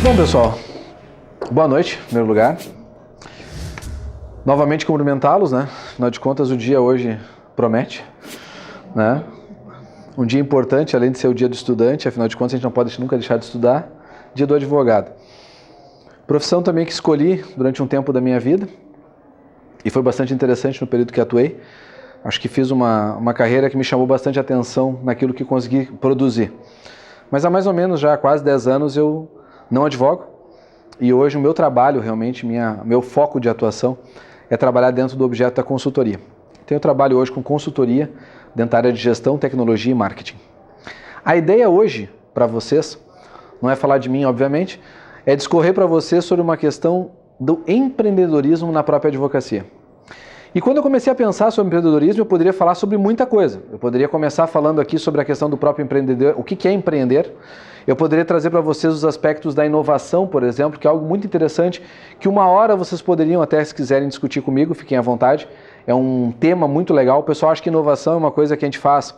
Bom, pessoal, boa noite, em primeiro lugar. Novamente cumprimentá-los, né? Afinal de contas, o dia hoje promete, né? Um dia importante, além de ser o dia do estudante, afinal de contas, a gente não pode nunca deixar de estudar. Dia do advogado. Profissão também que escolhi durante um tempo da minha vida e foi bastante interessante no período que atuei. Acho que fiz uma carreira que me chamou bastante atenção naquilo que consegui produzir. Mas há mais ou menos já quase 10 anos eu não advogo e hoje o meu trabalho, realmente, meu foco de atuação é trabalhar dentro do objeto da consultoria. Então eu trabalho hoje com consultoria dentro da área de gestão, tecnologia e marketing. A ideia hoje para vocês, não é falar de mim, obviamente, é discorrer para vocês sobre uma questão do empreendedorismo na própria advocacia. E quando eu comecei a pensar sobre empreendedorismo, eu poderia falar sobre muita coisa. Eu poderia começar falando aqui sobre a questão do próprio empreendedor, o que é empreender. Eu poderia trazer para vocês os aspectos da inovação, por exemplo, que é algo muito interessante, que uma hora vocês poderiam até, se quiserem discutir comigo, fiquem à vontade. É um tema muito legal. O pessoal acha que inovação é uma coisa que a gente faz,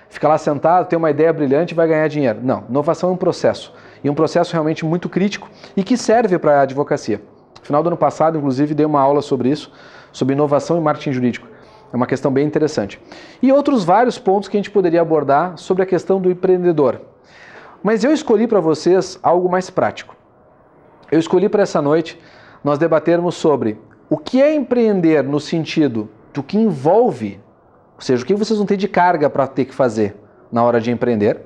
fica lá sentado, tem uma ideia brilhante e vai ganhar dinheiro. Não, inovação é um processo. E um processo realmente muito crítico e que serve para a advocacia. No final do ano passado, inclusive, dei uma aula sobre isso, sobre inovação e marketing jurídico. É uma questão bem interessante. E outros vários pontos que a gente poderia abordar sobre a questão do empreendedor. Mas eu escolhi para vocês algo mais prático. Eu escolhi para essa noite nós debatermos sobre o que é empreender no sentido do que envolve, ou seja, o que vocês vão ter de carga para ter que fazer na hora de empreender.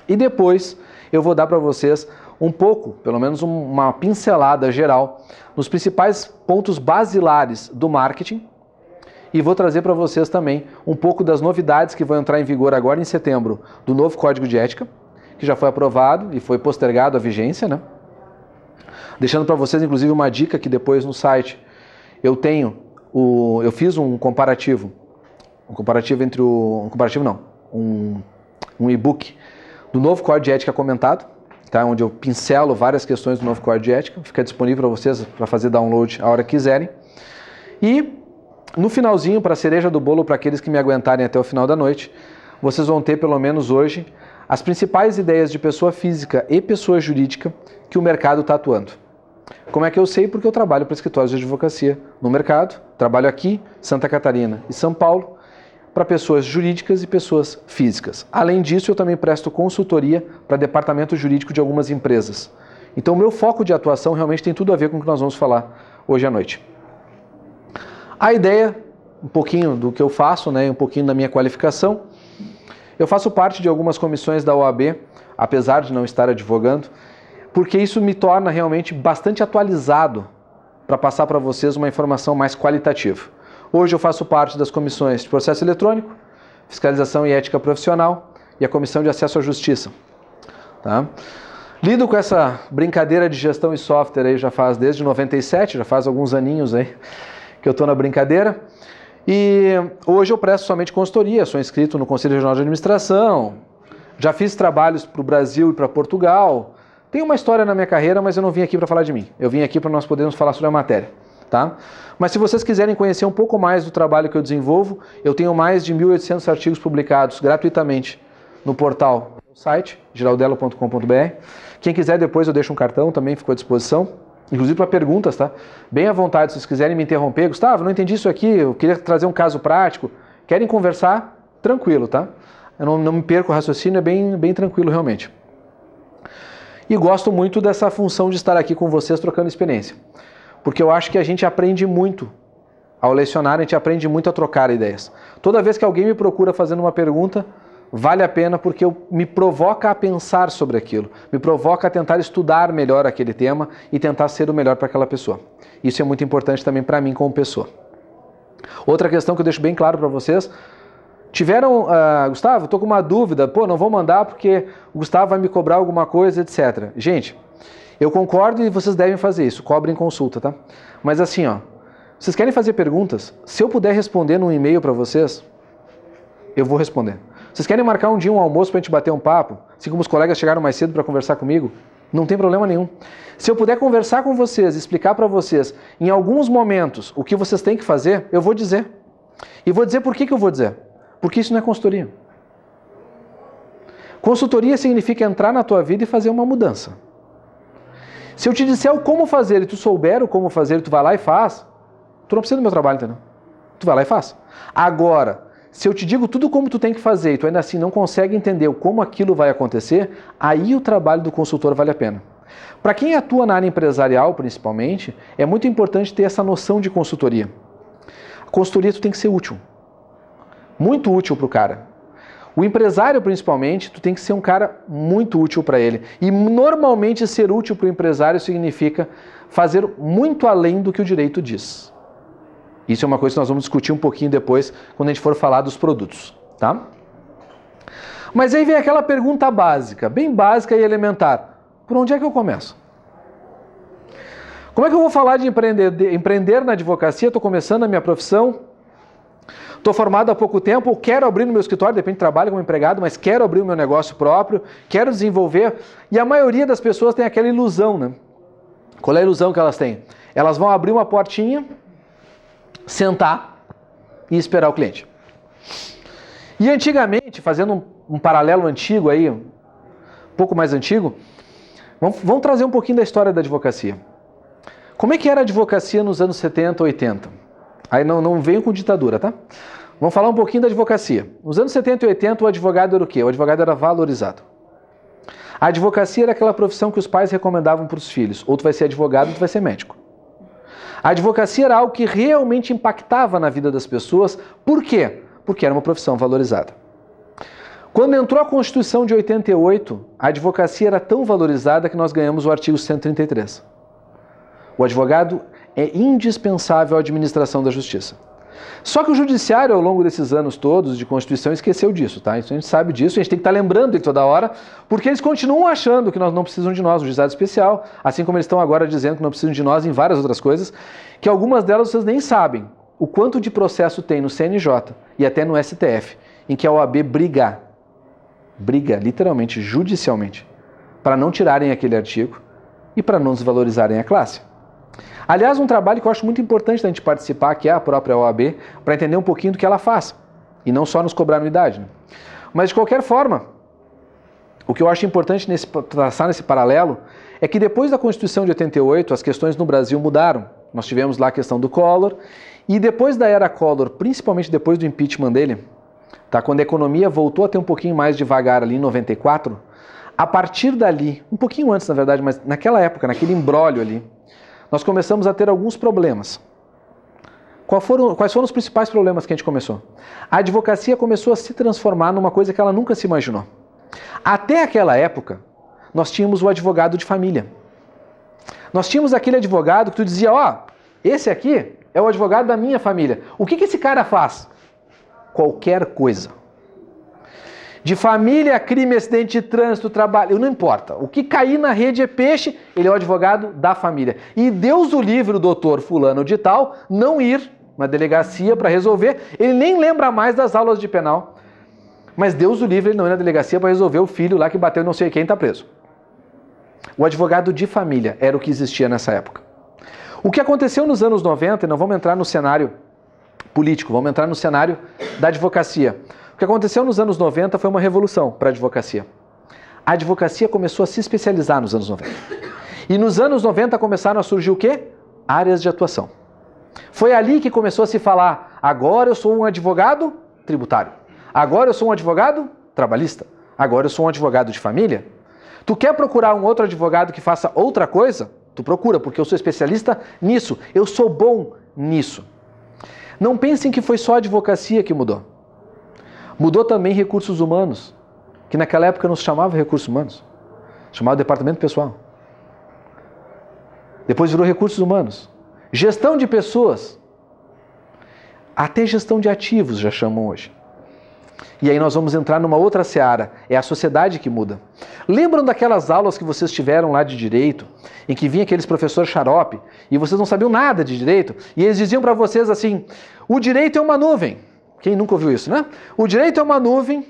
E depois eu vou dar para vocês um pouco, pelo menos uma pincelada geral, nos principais pontos basilares do marketing e vou trazer para vocês também um pouco das novidades que vão entrar em vigor agora em setembro do novo Código de Ética, que já foi aprovado e foi postergado a vigência, né? Deixando para vocês, inclusive, uma dica que depois no site eu fiz um comparativo entre um e-book do novo Código de Ética comentado, tá? Onde eu pincelo várias questões do novo Código de Ética, fica disponível para vocês para fazer download a hora que quiserem. E no finalzinho, para a cereja do bolo, para aqueles que me aguentarem até o final da noite, vocês vão ter pelo menos hoje as principais ideias de pessoa física e pessoa jurídica que o mercado está atuando. Como é que eu sei? Porque eu trabalho para escritórios de advocacia no mercado, trabalho aqui, Santa Catarina e São Paulo, para pessoas jurídicas e pessoas físicas. Além disso, eu também presto consultoria para departamento jurídico de algumas empresas. Então, o meu foco de atuação realmente tem tudo a ver com o que nós vamos falar hoje à noite. A ideia, um pouquinho do que eu faço, né, um pouquinho da minha qualificação. Eu faço parte de algumas comissões da OAB, apesar de não estar advogando, porque isso me torna realmente bastante atualizado para passar para vocês uma informação mais qualitativa. Hoje eu faço parte das comissões de processo eletrônico, fiscalização e ética profissional e a comissão de acesso à justiça. Tá? Lido com essa brincadeira de gestão e software aí já faz desde 97, já faz alguns aninhos aí que eu estou na brincadeira. E hoje eu presto somente consultoria, sou inscrito no Conselho Regional de Administração, já fiz trabalhos para o Brasil e para Portugal. Tem uma história na minha carreira, mas eu não vim aqui para falar de mim. Eu vim aqui para nós podermos falar sobre a matéria. Tá? Mas se vocês quiserem conhecer um pouco mais do trabalho que eu desenvolvo, eu tenho mais de 1.800 artigos publicados gratuitamente no portal, no site, giraldelo.com.br. Quem quiser depois eu deixo um cartão, também ficou à disposição, inclusive para perguntas, tá? Bem à vontade, se vocês quiserem me interromper. Gustavo, não entendi isso aqui, eu queria trazer um caso prático. Querem conversar? Tranquilo, tá? Eu não me perco o raciocínio, é bem tranquilo realmente. E gosto muito dessa função de estar aqui com vocês trocando experiência. Porque eu acho que a gente aprende muito ao lecionar, a gente aprende muito a trocar ideias. Toda vez que alguém me procura fazendo uma pergunta, vale a pena porque me provoca a pensar sobre aquilo, me provoca a tentar estudar melhor aquele tema e tentar ser o melhor para aquela pessoa. Isso é muito importante também para mim como pessoa. Outra questão que eu deixo bem claro para vocês, Gustavo, estou com uma dúvida, não vou mandar porque o Gustavo vai me cobrar alguma coisa, etc. Gente, eu concordo e vocês devem fazer isso, cobrem consulta, tá? Mas assim, vocês querem fazer perguntas? Se eu puder responder num e-mail para vocês, eu vou responder. Vocês querem marcar um dia um almoço para a gente bater um papo? Assim como os colegas chegaram mais cedo para conversar comigo? Não tem problema nenhum. Se eu puder conversar com vocês, explicar para vocês, em alguns momentos, o que vocês têm que fazer, eu vou dizer. E vou dizer por que eu vou dizer. Porque isso não é consultoria. Consultoria significa entrar na tua vida e fazer uma mudança. Se eu te disser o como fazer e tu souber o como fazer e tu vai lá e faz, tu não precisa do meu trabalho, entendeu? Tu vai lá e faz. Agora, se eu te digo tudo como tu tem que fazer e tu ainda assim não consegue entender como aquilo vai acontecer, aí o trabalho do consultor vale a pena. Para quem atua na área empresarial, principalmente, é muito importante ter essa noção de consultoria. A consultoria tu tem que ser útil. Muito útil para o cara. O empresário, principalmente, tu tem que ser um cara muito útil para ele. E normalmente ser útil para o empresário significa fazer muito além do que o direito diz. Isso é uma coisa que nós vamos discutir um pouquinho depois, quando a gente for falar dos produtos, tá? Mas aí vem aquela pergunta básica, bem básica e elementar. Por onde é que eu começo? Como é que eu vou falar de empreender na advocacia? Estou começando a minha profissão, estou formado há pouco tempo, quero abrir no meu escritório, de repente trabalho como empregado, mas quero abrir o meu negócio próprio, quero desenvolver. E a maioria das pessoas tem aquela ilusão, né? Qual é a ilusão que elas têm? Elas vão abrir uma portinha, sentar e esperar o cliente. E antigamente, fazendo um paralelo antigo aí, um pouco mais antigo, vamos trazer um pouquinho da história da advocacia. Como é que era a advocacia nos anos 70, 80? Aí não venho com ditadura, tá? Vamos falar um pouquinho da advocacia. Nos anos 70 e 80, o advogado era o quê? O advogado era valorizado. A advocacia era aquela profissão que os pais recomendavam para os filhos. Ou tu vai ser advogado, ou tu vai ser médico. A advocacia era algo que realmente impactava na vida das pessoas. Por quê? Porque era uma profissão valorizada. Quando entrou a Constituição de 88, a advocacia era tão valorizada que nós ganhamos o artigo 133. O advogado é indispensável à administração da justiça. Só que o judiciário, ao longo desses anos todos de Constituição, esqueceu disso, tá? Isso a gente sabe disso, a gente tem que estar lembrando ele toda hora, porque eles continuam achando que nós não precisam de nós, o juizado especial, assim como eles estão agora dizendo que não precisam de nós em várias outras coisas, que algumas delas vocês nem sabem o quanto de processo tem no CNJ e até no STF, em que a OAB briga literalmente, judicialmente, para não tirarem aquele artigo e para não desvalorizarem a classe. Aliás, um trabalho que eu acho muito importante da gente participar, que é a própria OAB, para entender um pouquinho do que ela faz, e não só nos cobrar anuidade, né? Mas, de qualquer forma, o que eu acho importante traçar nesse paralelo é que depois da Constituição de 88, as questões no Brasil mudaram. Nós tivemos lá a questão do Collor, e depois da era Collor, principalmente depois do impeachment dele, tá? Quando a economia voltou a ter um pouquinho mais devagar ali em 94, a partir dali, um pouquinho antes na verdade, mas naquela época, naquele imbróglio ali, nós começamos a ter alguns problemas. Quais foram os principais problemas que a gente começou? A advocacia começou a se transformar numa coisa que ela nunca se imaginou. Até aquela época, nós tínhamos o advogado de família. Nós tínhamos aquele advogado que tu dizia, ó, esse aqui é o advogado da minha família. O que esse cara faz? Qualquer coisa. De família, crime, acidente de trânsito, trabalho, não importa. O que cair na rede é peixe, ele é o advogado da família. E Deus o livre o doutor fulano de tal não ir na delegacia para resolver, ele nem lembra mais das aulas de penal. Mas Deus o livre, ele não ir na delegacia para resolver o filho lá que bateu não sei quem está preso. O advogado de família era o que existia nessa época. O que aconteceu nos anos 90, e não vamos entrar no cenário político, vamos entrar no cenário da advocacia. O que aconteceu nos anos 90 foi uma revolução para a advocacia. A advocacia começou a se especializar nos anos 90. E nos anos 90 começaram a surgir o quê? Áreas de atuação. Foi ali que começou a se falar, agora eu sou um advogado tributário. Agora eu sou um advogado trabalhista. Agora eu sou um advogado de família. Tu quer procurar um outro advogado que faça outra coisa? Tu procura, porque eu sou especialista nisso. Eu sou bom nisso. Não pensem que foi só a advocacia que mudou. Mudou também recursos humanos, que naquela época não se chamava recursos humanos, chamava departamento pessoal. Depois virou recursos humanos. Gestão de pessoas, até gestão de ativos já chamam hoje. E aí nós vamos entrar numa outra seara, é a sociedade que muda. Lembram daquelas aulas que vocês tiveram lá de direito, em que vinha aqueles professores xarope, e vocês não sabiam nada de direito, e eles diziam para vocês assim, o direito é uma nuvem. Quem nunca ouviu isso, né? O direito é uma nuvem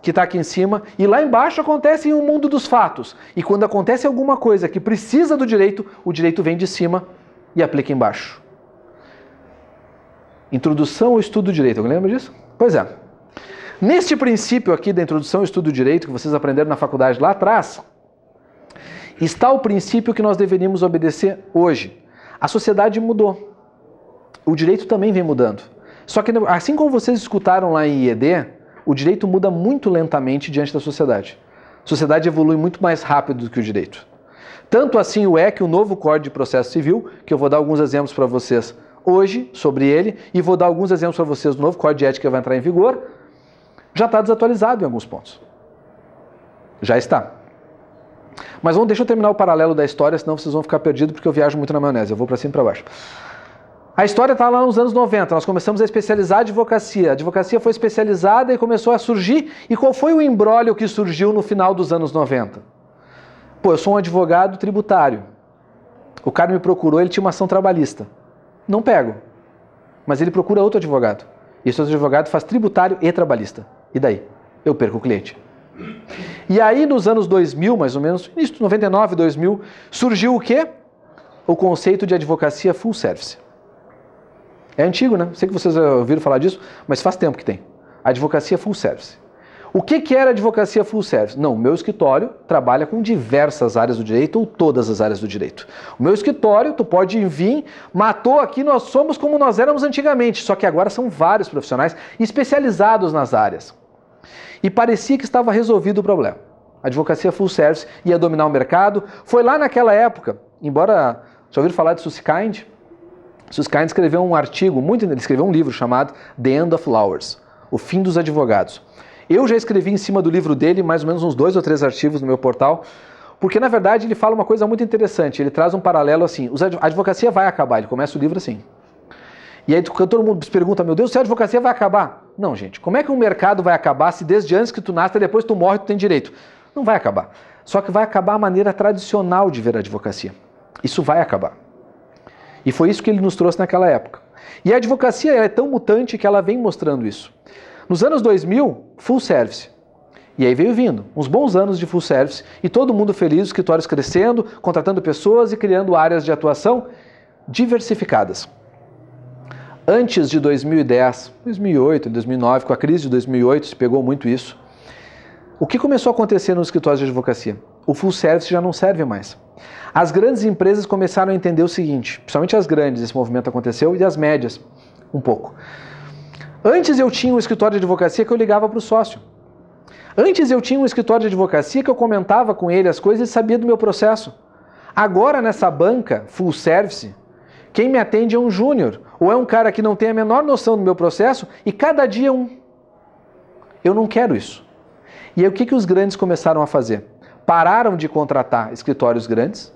que está aqui em cima e lá embaixo acontece um mundo dos fatos. E quando acontece alguma coisa que precisa do direito, o direito vem de cima e aplica embaixo. Introdução ao estudo do direito. Alguém lembra disso? Pois é. Neste princípio aqui da introdução ao estudo do direito, que vocês aprenderam na faculdade lá atrás, está o princípio que nós deveríamos obedecer hoje. A sociedade mudou. O direito também vem mudando. Só que, assim como vocês escutaram lá em IED, o direito muda muito lentamente diante da sociedade. A sociedade evolui muito mais rápido do que o direito. Tanto assim o é que o novo Código de Processo Civil, que eu vou dar alguns exemplos para vocês hoje sobre ele, e vou dar alguns exemplos para vocês do novo Código de Ética que vai entrar em vigor, já está desatualizado em alguns pontos. Já está. Mas deixa eu terminar o paralelo da história, senão vocês vão ficar perdidos, porque eu viajo muito na maionese, eu vou para cima e para baixo. A história está lá nos anos 90, nós começamos a especializar a advocacia. A advocacia foi especializada e começou a surgir. E qual foi o imbróglio que surgiu no final dos anos 90? Pô, eu sou um advogado tributário. O cara me procurou, ele tinha uma ação trabalhista. Não pego. Mas ele procura outro advogado. E esse outro advogado faz tributário e trabalhista. E daí? Eu perco o cliente. E aí, nos anos 2000, mais ou menos, início de 99, 2000, surgiu o quê? O conceito de advocacia full service. É antigo, né? Sei que vocês ouviram falar disso, mas faz tempo que tem. Advocacia full service. O que era advocacia full service? Não, o meu escritório trabalha com diversas áreas do direito ou todas as áreas do direito. O meu escritório, tu pode vir, matou aqui, nós somos como nós éramos antigamente, só que agora são vários profissionais especializados nas áreas. E parecia que estava resolvido o problema. A advocacia full service ia dominar o mercado. Foi lá naquela época, embora... Já ouviram falar de Susskind? Susskind escreveu um artigo, ele escreveu um livro chamado The End of Lawyers, O Fim dos Advogados. Eu já escrevi em cima do livro dele mais ou menos uns 2 ou 3 artigos no meu portal, porque na verdade ele fala uma coisa muito interessante, ele traz um paralelo assim, a advocacia vai acabar, ele começa o livro assim. E aí todo mundo se pergunta, meu Deus, se a advocacia vai acabar? Não, gente, como é que um mercado vai acabar se desde antes que tu nasce e depois tu morre tu tem direito? Não vai acabar. Só que vai acabar a maneira tradicional de ver a advocacia. Isso vai acabar. E foi isso que ele nos trouxe naquela época. E a advocacia é tão mutante que ela vem mostrando isso. Nos anos 2000, full service. E aí veio vindo uns bons anos de full service e todo mundo feliz, escritórios crescendo, contratando pessoas e criando áreas de atuação diversificadas. Antes de 2010, 2008, 2009, com a crise de 2008, se pegou muito isso. O que começou a acontecer nos escritórios de advocacia? O full service já não serve mais. As grandes empresas começaram a entender o seguinte, principalmente as grandes, esse movimento aconteceu, e as médias, um pouco. Antes eu tinha um escritório de advocacia que eu ligava para o sócio. Antes eu tinha um escritório de advocacia que eu comentava com ele as coisas e sabia do meu processo. Agora nessa banca, full service, quem me atende é um júnior, ou é um cara que não tem a menor noção do meu processo e cada dia um. Eu não quero isso. E aí o que os grandes começaram a fazer? Pararam de contratar escritórios grandes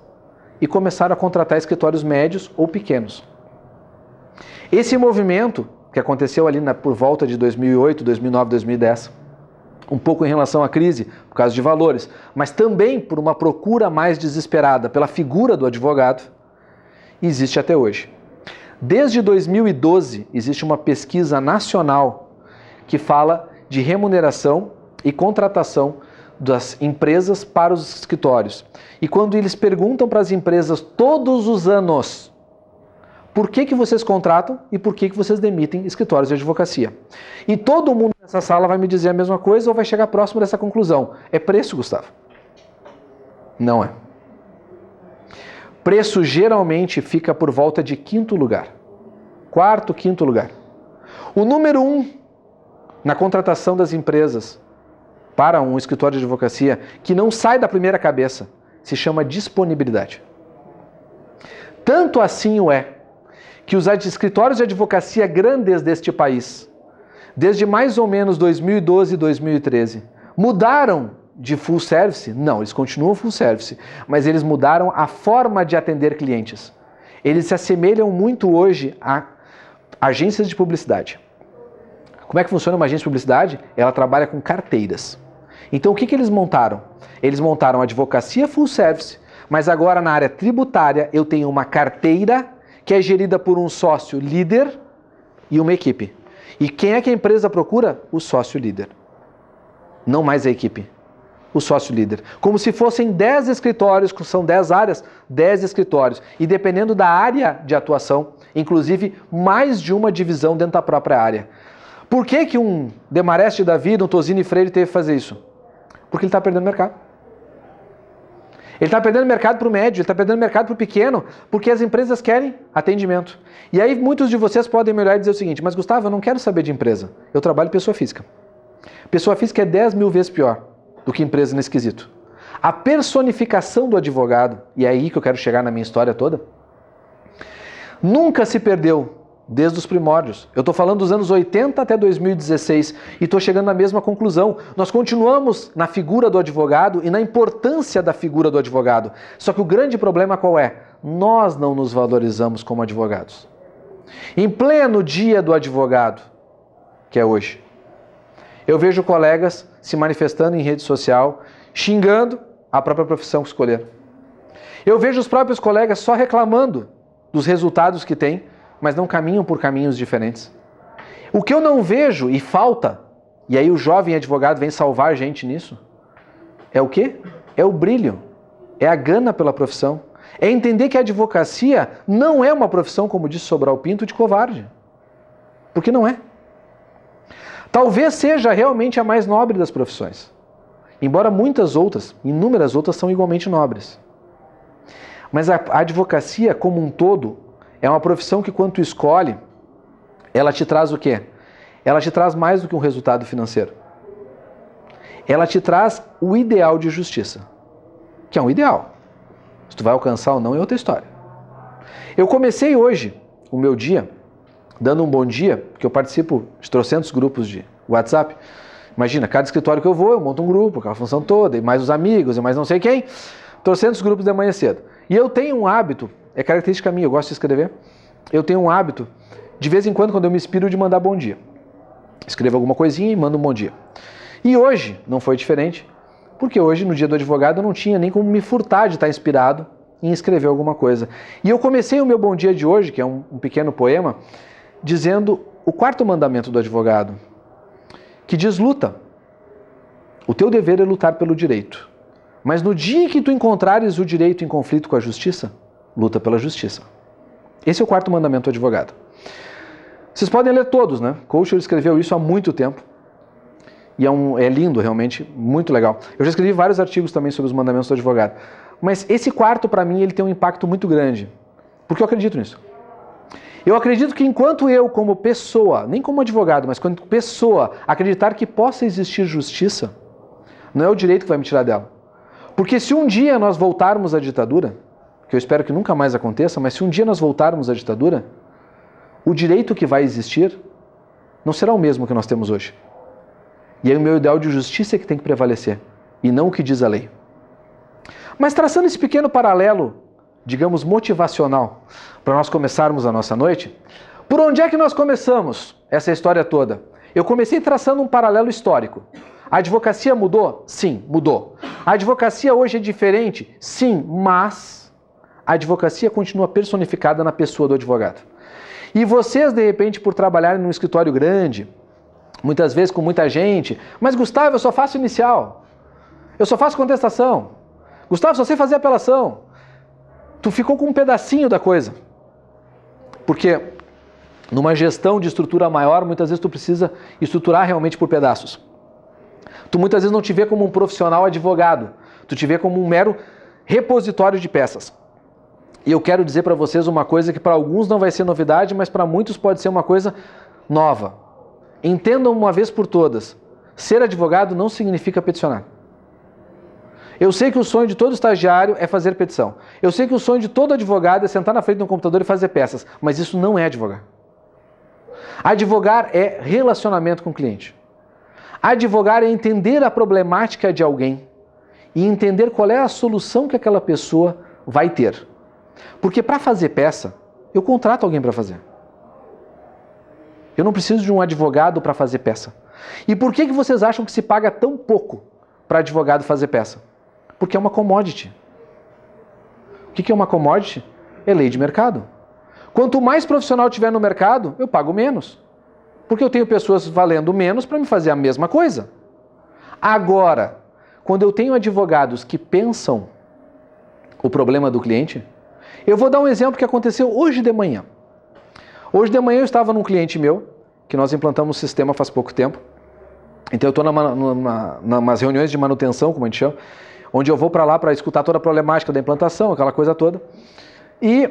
e começaram a contratar escritórios médios ou pequenos. Esse movimento que aconteceu ali por volta de 2008, 2009, 2010, um pouco em relação à crise, por causa de valores, mas também por uma procura mais desesperada pela figura do advogado, existe até hoje. Desde 2012, existe uma pesquisa nacional que fala de remuneração e contratação das empresas para os escritórios. E quando eles perguntam para as empresas todos os anos por que vocês contratam e por que vocês demitem escritórios de advocacia. E todo mundo nessa sala vai me dizer a mesma coisa ou vai chegar próximo dessa conclusão. É preço, Gustavo? Não é. Preço geralmente fica por volta de 5º lugar. 4º, 5º lugar. O número 1 na contratação das empresas para um escritório de advocacia que não sai da primeira cabeça se chama disponibilidade. Tanto assim o é que os escritórios de advocacia grandes deste país, desde mais ou menos 2012 e 2013, mudaram de full service? Não, eles continuam full service, mas eles mudaram a forma de atender clientes. Eles se assemelham muito hoje a agências de publicidade. Como é que funciona uma agência de publicidade? Ela trabalha com carteiras. Então o que eles montaram? Eles montaram a advocacia full service, mas agora na área tributária eu tenho uma carteira que é gerida por um sócio líder e uma equipe. E quem é que a empresa procura? O sócio líder. Não mais a equipe. O sócio líder. Como se fossem 10 escritórios, que são 10 áreas, 10 escritórios. E dependendo da área de atuação, inclusive mais de uma divisão dentro da própria área. Por que um Demarest da vida, um Tosini Freire teve que fazer isso? Porque ele está perdendo mercado. Ele está perdendo mercado para o médio, ele está perdendo mercado para o pequeno, porque as empresas querem atendimento. E aí muitos de vocês podem me olhar e dizer o seguinte, mas Gustavo, eu não quero saber de empresa, eu trabalho pessoa física. Pessoa física é 10 mil vezes pior do que empresa nesse quesito. A personificação do advogado, e é aí que eu quero chegar na minha história toda, nunca se perdeu desde os primórdios. Eu estou falando dos anos 80 até 2016 e estou chegando na mesma conclusão. Nós continuamos na figura do advogado e na importância da figura do advogado. Só que o grande problema qual é? Nós não nos valorizamos como advogados. Em pleno dia do advogado, que é hoje, eu vejo colegas se manifestando em rede social, xingando a própria profissão que escolheram. Eu vejo os próprios colegas só reclamando dos resultados que têm, mas não caminham por caminhos diferentes. O que eu não vejo e falta, e aí o jovem advogado vem salvar a gente nisso, é o quê? É o brilho, é a gana pela profissão, é entender que a advocacia não é uma profissão, como disse Sobral Pinto, de covarde. Porque não é. Talvez seja realmente a mais nobre das profissões, embora muitas outras, inúmeras outras, são igualmente nobres. Mas a advocacia como um todo é uma profissão que quando tu escolhe, ela te traz o quê? Ela te traz mais do que um resultado financeiro. Ela te traz o ideal de justiça, que é um ideal. Se tu vai alcançar ou não é outra história. Eu comecei hoje o meu dia dando um bom dia, porque eu participo de trocentos grupos de WhatsApp. Imagina, cada escritório que eu vou, eu monto um grupo, aquela função toda, e mais os amigos, e mais não sei quem, trocentos grupos de manhã cedo. E eu tenho um hábito, é característica minha, eu gosto de escrever, eu tenho um hábito, de vez em quando eu me inspiro, de mandar bom dia. Escrevo alguma coisinha e mando um bom dia. E hoje não foi diferente, porque hoje, no dia do advogado, eu não tinha nem como me furtar de estar inspirado em escrever alguma coisa. E eu comecei o meu bom dia de hoje, que é um pequeno poema, dizendo o quarto mandamento do advogado, que diz: luta. O teu dever é lutar pelo direito. Mas no dia em que tu encontrares o direito em conflito com a justiça, luta pela justiça. Esse é o quarto mandamento do advogado. Vocês podem ler todos, né? Kocher escreveu isso há muito tempo. E é lindo, realmente, muito legal. Eu já escrevi vários artigos também sobre os mandamentos do advogado. Mas esse quarto, para mim, ele tem um impacto muito grande. Porque eu acredito nisso. Eu acredito que enquanto eu, como pessoa, nem como advogado, mas como pessoa, acreditar que possa existir justiça, não é o direito que vai me tirar dela. Porque se um dia nós voltarmos à ditadura, que eu espero que nunca mais aconteça, mas se um dia nós voltarmos à ditadura, o direito que vai existir não será o mesmo que nós temos hoje. E aí o meu ideal de justiça é que tem que prevalecer, e não o que diz a lei. Mas traçando esse pequeno paralelo, digamos, motivacional, para nós começarmos a nossa noite, por onde é que nós começamos essa história toda? Eu comecei traçando um paralelo histórico. A advocacia mudou? Sim, mudou. A advocacia hoje é diferente? Sim, mas a advocacia continua personificada na pessoa do advogado. E vocês, de repente, por trabalharem num escritório grande, muitas vezes com muita gente, mas Gustavo, eu só faço inicial, eu só faço contestação, Gustavo, só sei fazer apelação. Tu ficou com um pedacinho da coisa. Porque numa gestão de estrutura maior, muitas vezes tu precisa estruturar realmente por pedaços. Tu muitas vezes não te vê como um profissional advogado, tu te vê como um mero repositório de peças. E eu quero dizer para vocês uma coisa que para alguns não vai ser novidade, mas para muitos pode ser uma coisa nova. Entendam uma vez por todas, ser advogado não significa peticionar. Eu sei que o sonho de todo estagiário é fazer petição. Eu sei que o sonho de todo advogado é sentar na frente de um computador e fazer peças, mas isso não é advogar. Advogar é relacionamento com o cliente. Advogar é entender a problemática de alguém e entender qual é a solução que aquela pessoa vai ter. Porque para fazer peça, eu contrato alguém para fazer. Eu não preciso de um advogado para fazer peça. E por que vocês acham que se paga tão pouco para advogado fazer peça? Porque é uma commodity. O que é uma commodity? É lei de mercado. Quanto mais profissional tiver no mercado, eu pago menos. Porque eu tenho pessoas valendo menos para me fazer a mesma coisa. Agora, quando eu tenho advogados que pensam o problema do cliente, eu vou dar um exemplo que aconteceu hoje de manhã. Hoje de manhã eu estava num cliente meu, que nós implantamos o sistema faz pouco tempo. Então eu estou nas reuniões de manutenção, como a gente chama, onde eu vou para lá para escutar toda a problemática da implantação, aquela coisa toda. E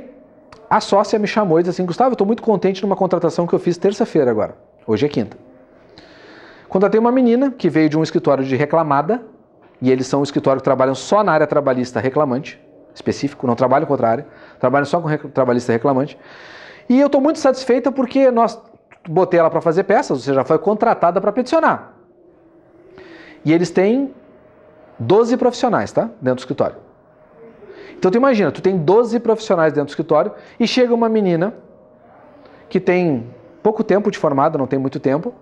a sócia me chamou e disse assim, Gustavo, eu estou muito contente numa contratação que eu fiz terça-feira agora. Hoje é quinta. Contratei uma menina que veio de um escritório de reclamada, e eles são um escritório que trabalham só na área trabalhista reclamante, específico, não trabalham com outra área, trabalham só com trabalhista reclamante. E eu estou muito satisfeita porque botei ela para fazer peças, ou seja, foi contratada para peticionar. E eles têm 12 profissionais, tá? Dentro do escritório. Então tu imagina, tu tem 12 profissionais dentro do escritório e chega uma menina que tem pouco tempo de formada, não tem muito tempo,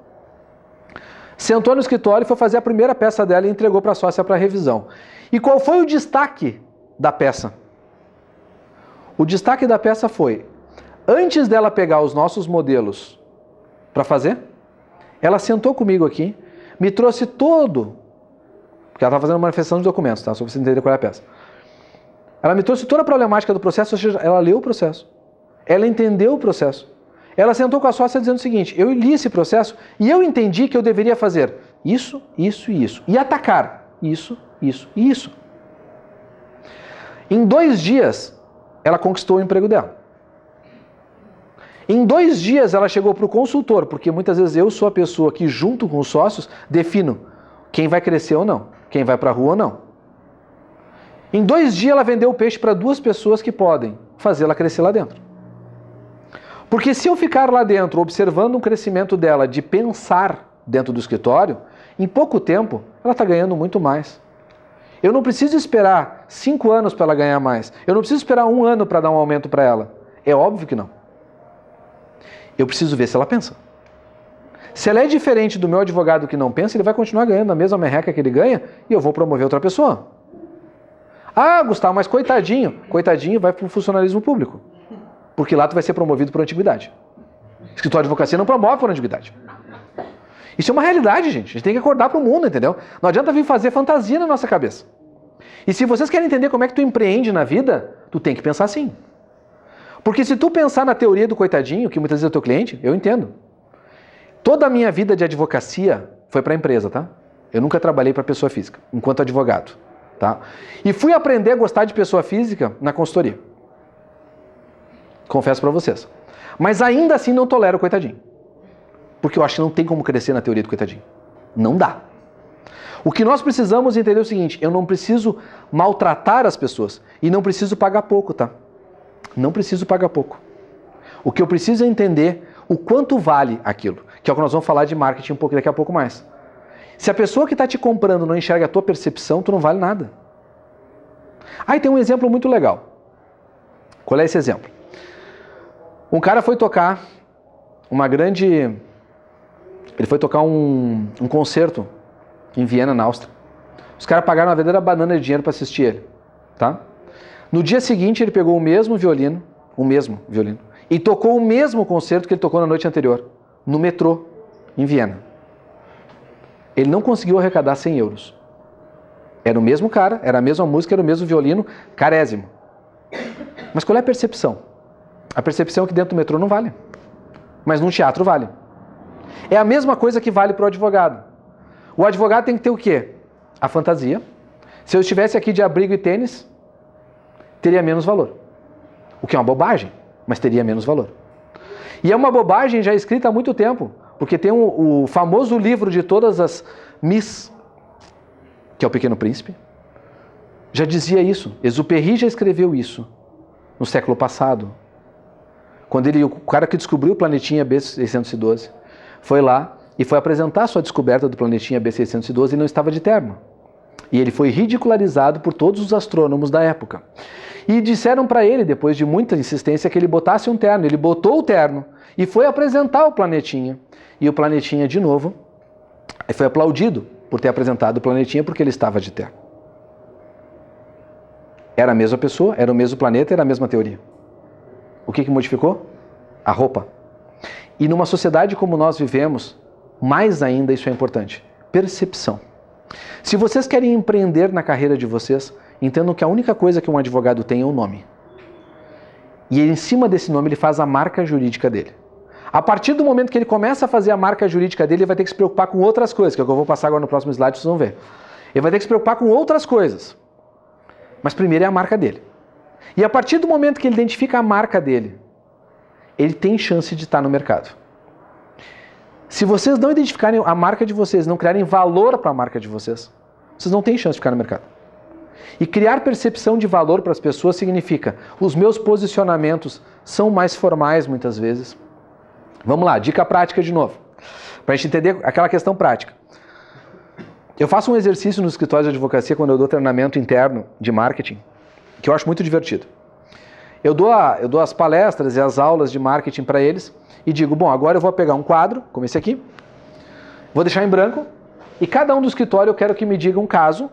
sentou no escritório e foi fazer a primeira peça dela e entregou para a sócia para revisão. E qual foi o destaque da peça? O destaque da peça foi, antes dela pegar os nossos modelos para fazer, ela sentou comigo aqui, me trouxe todo, porque ela estava fazendo uma manifestação de documentos, tá? Só para você entender qual é a peça. Ela me trouxe toda a problemática do processo, ou seja, ela leu o processo, ela entendeu o processo. Ela sentou com a sócia dizendo o seguinte, eu li esse processo e eu entendi que eu deveria fazer isso, isso e isso. E atacar isso, isso e isso. Em 2 dias, ela conquistou o emprego dela. Em 2 dias, ela chegou para o consultor, porque muitas vezes eu sou a pessoa que, junto com os sócios, defino quem vai crescer ou não, quem vai para a rua ou não. Em 2 dias, ela vendeu o peixe para 2 pessoas que podem fazê-la crescer lá dentro. Porque se eu ficar lá dentro observando o crescimento dela de pensar dentro do escritório, em pouco tempo ela está ganhando muito mais. Eu não preciso esperar 5 anos para ela ganhar mais. Eu não preciso esperar 1 ano para dar um aumento para ela. É óbvio que não. Eu preciso ver se ela pensa. Se ela é diferente do meu advogado que não pensa, ele vai continuar ganhando a mesma merreca que ele ganha e eu vou promover outra pessoa. Ah, Gustavo, mas coitadinho. Coitadinho vai para o funcionalismo público. Porque lá tu vai ser promovido por antiguidade. Escritório de advocacia não promove por antiguidade. Isso é uma realidade, gente. A gente tem que acordar para o mundo, entendeu? Não adianta vir fazer fantasia na nossa cabeça. E se vocês querem entender como é que tu empreende na vida, tu tem que pensar assim. Porque se tu pensar na teoria do coitadinho, que muitas vezes é o teu cliente, eu entendo. Toda a minha vida de advocacia foi para a empresa, tá? Eu nunca trabalhei para pessoa física, enquanto advogado, tá? E fui aprender a gostar de pessoa física na consultoria. Confesso para vocês. Mas ainda assim não tolero o coitadinho. Porque eu acho que não tem como crescer na teoria do coitadinho. Não dá. O que nós precisamos entender é o seguinte, eu não preciso maltratar as pessoas e não preciso pagar pouco, tá? Não preciso pagar pouco. O que eu preciso é entender o quanto vale aquilo, que é o que nós vamos falar de marketing um pouco daqui a pouco mais. Se a pessoa que está te comprando não enxerga a tua percepção, tu não vale nada. Aí tem um exemplo muito legal. Qual é esse exemplo? Um cara foi tocar Ele foi tocar um concerto em Viena, na Áustria. Os caras pagaram uma verdadeira banana de dinheiro para assistir ele, tá? No dia seguinte ele pegou o mesmo violino, e tocou o mesmo concerto que ele tocou na noite anterior, no metrô, em Viena. Ele não conseguiu arrecadar 100 euros. Era o mesmo cara, era a mesma música, era o mesmo violino, carésimo. Mas qual é a percepção? A percepção é que dentro do metrô não vale, mas num teatro vale. É a mesma coisa que vale para o advogado. O advogado tem que ter o quê? A fantasia. Se eu estivesse aqui de abrigo e tênis, teria menos valor. O que é uma bobagem, mas teria menos valor. E é uma bobagem já escrita há muito tempo, porque tem o famoso livro de todas as Miss, que é o Pequeno Príncipe, já dizia isso. Exupéry já escreveu isso no século passado. Quando o cara que descobriu o planetinha B612 foi lá e foi apresentar sua descoberta do planetinha B612 e não estava de terno. E ele foi ridicularizado por todos os astrônomos da época. E disseram para ele, depois de muita insistência, que ele botasse um terno. Ele botou o terno e foi apresentar o planetinha. E o planetinha, de novo, foi aplaudido por ter apresentado o planetinha porque ele estava de terno. Era a mesma pessoa, era o mesmo planeta, era a mesma teoria. O que modificou? A roupa. E numa sociedade como nós vivemos, mais ainda isso é importante. Percepção. Se vocês querem empreender na carreira de vocês, entendam que a única coisa que um advogado tem é o nome. E em cima desse nome ele faz a marca jurídica dele. A partir do momento que ele começa a fazer a marca jurídica dele, ele vai ter que se preocupar com outras coisas, que é o que eu vou passar agora no próximo slide, vocês vão ver. Ele vai ter que se preocupar com outras coisas. Mas primeiro é a marca dele. E a partir do momento que ele identifica a marca dele, ele tem chance de estar no mercado. Se vocês não identificarem a marca de vocês, não criarem valor para a marca de vocês, vocês não têm chance de ficar no mercado. E criar percepção de valor para as pessoas significa, os meus posicionamentos são mais formais muitas vezes. Vamos lá, dica prática de novo. Para a gente entender aquela questão prática. Eu faço um exercício nos escritórios de advocacia quando eu dou treinamento interno de marketing, que eu acho muito divertido. Eu dou as palestras e as aulas de marketing para eles e digo, bom, agora eu vou pegar um quadro, como esse aqui, vou deixar em branco, e cada um do escritório eu quero que me diga um caso,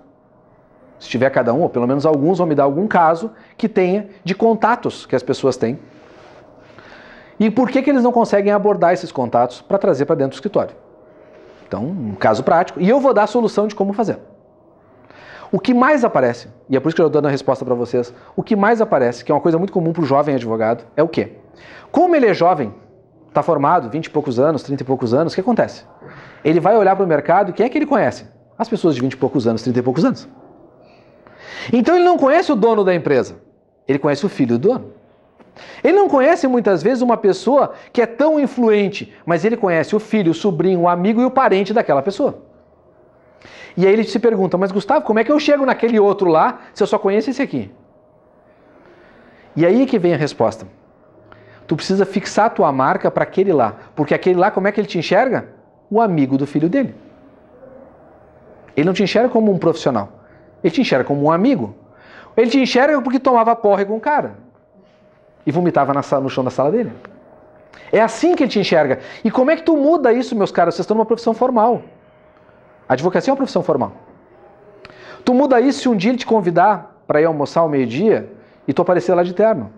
se tiver cada um, ou pelo menos alguns vão me dar algum caso que tenha de contatos que as pessoas têm. E por que eles não conseguem abordar esses contatos para trazer para dentro do escritório? Então, um caso prático. E eu vou dar a solução de como fazer. O que mais aparece, e é por isso que eu estou dando a resposta para vocês, o que mais aparece, que é uma coisa muito comum para o jovem advogado, é o quê? Como ele é jovem, está formado, 20 e poucos anos, 30 e poucos anos, o que acontece? Ele vai olhar para o mercado e quem é que ele conhece? As pessoas de 20 e poucos anos, 30 e poucos anos. Então ele não conhece o dono da empresa, ele conhece o filho do dono. Ele não conhece muitas vezes uma pessoa que é tão influente, mas ele conhece o filho, o sobrinho, o amigo e o parente daquela pessoa. E aí ele se pergunta, mas Gustavo, como é que eu chego naquele outro lá se eu só conheço esse aqui? E aí que vem a resposta. Tu precisa fixar a tua marca para aquele lá, porque aquele lá, como é que ele te enxerga? O amigo do filho dele. Ele não te enxerga como um profissional, ele te enxerga como um amigo. Ele te enxerga porque tomava porre com o cara e vomitava no chão da sala dele. É assim que ele te enxerga. E como é que tu muda isso, meus caras? Vocês estão numa profissão formal. A advocacia é uma profissão formal. Tu muda isso se um dia ele te convidar para ir almoçar ao meio-dia e tu aparecer lá de terno.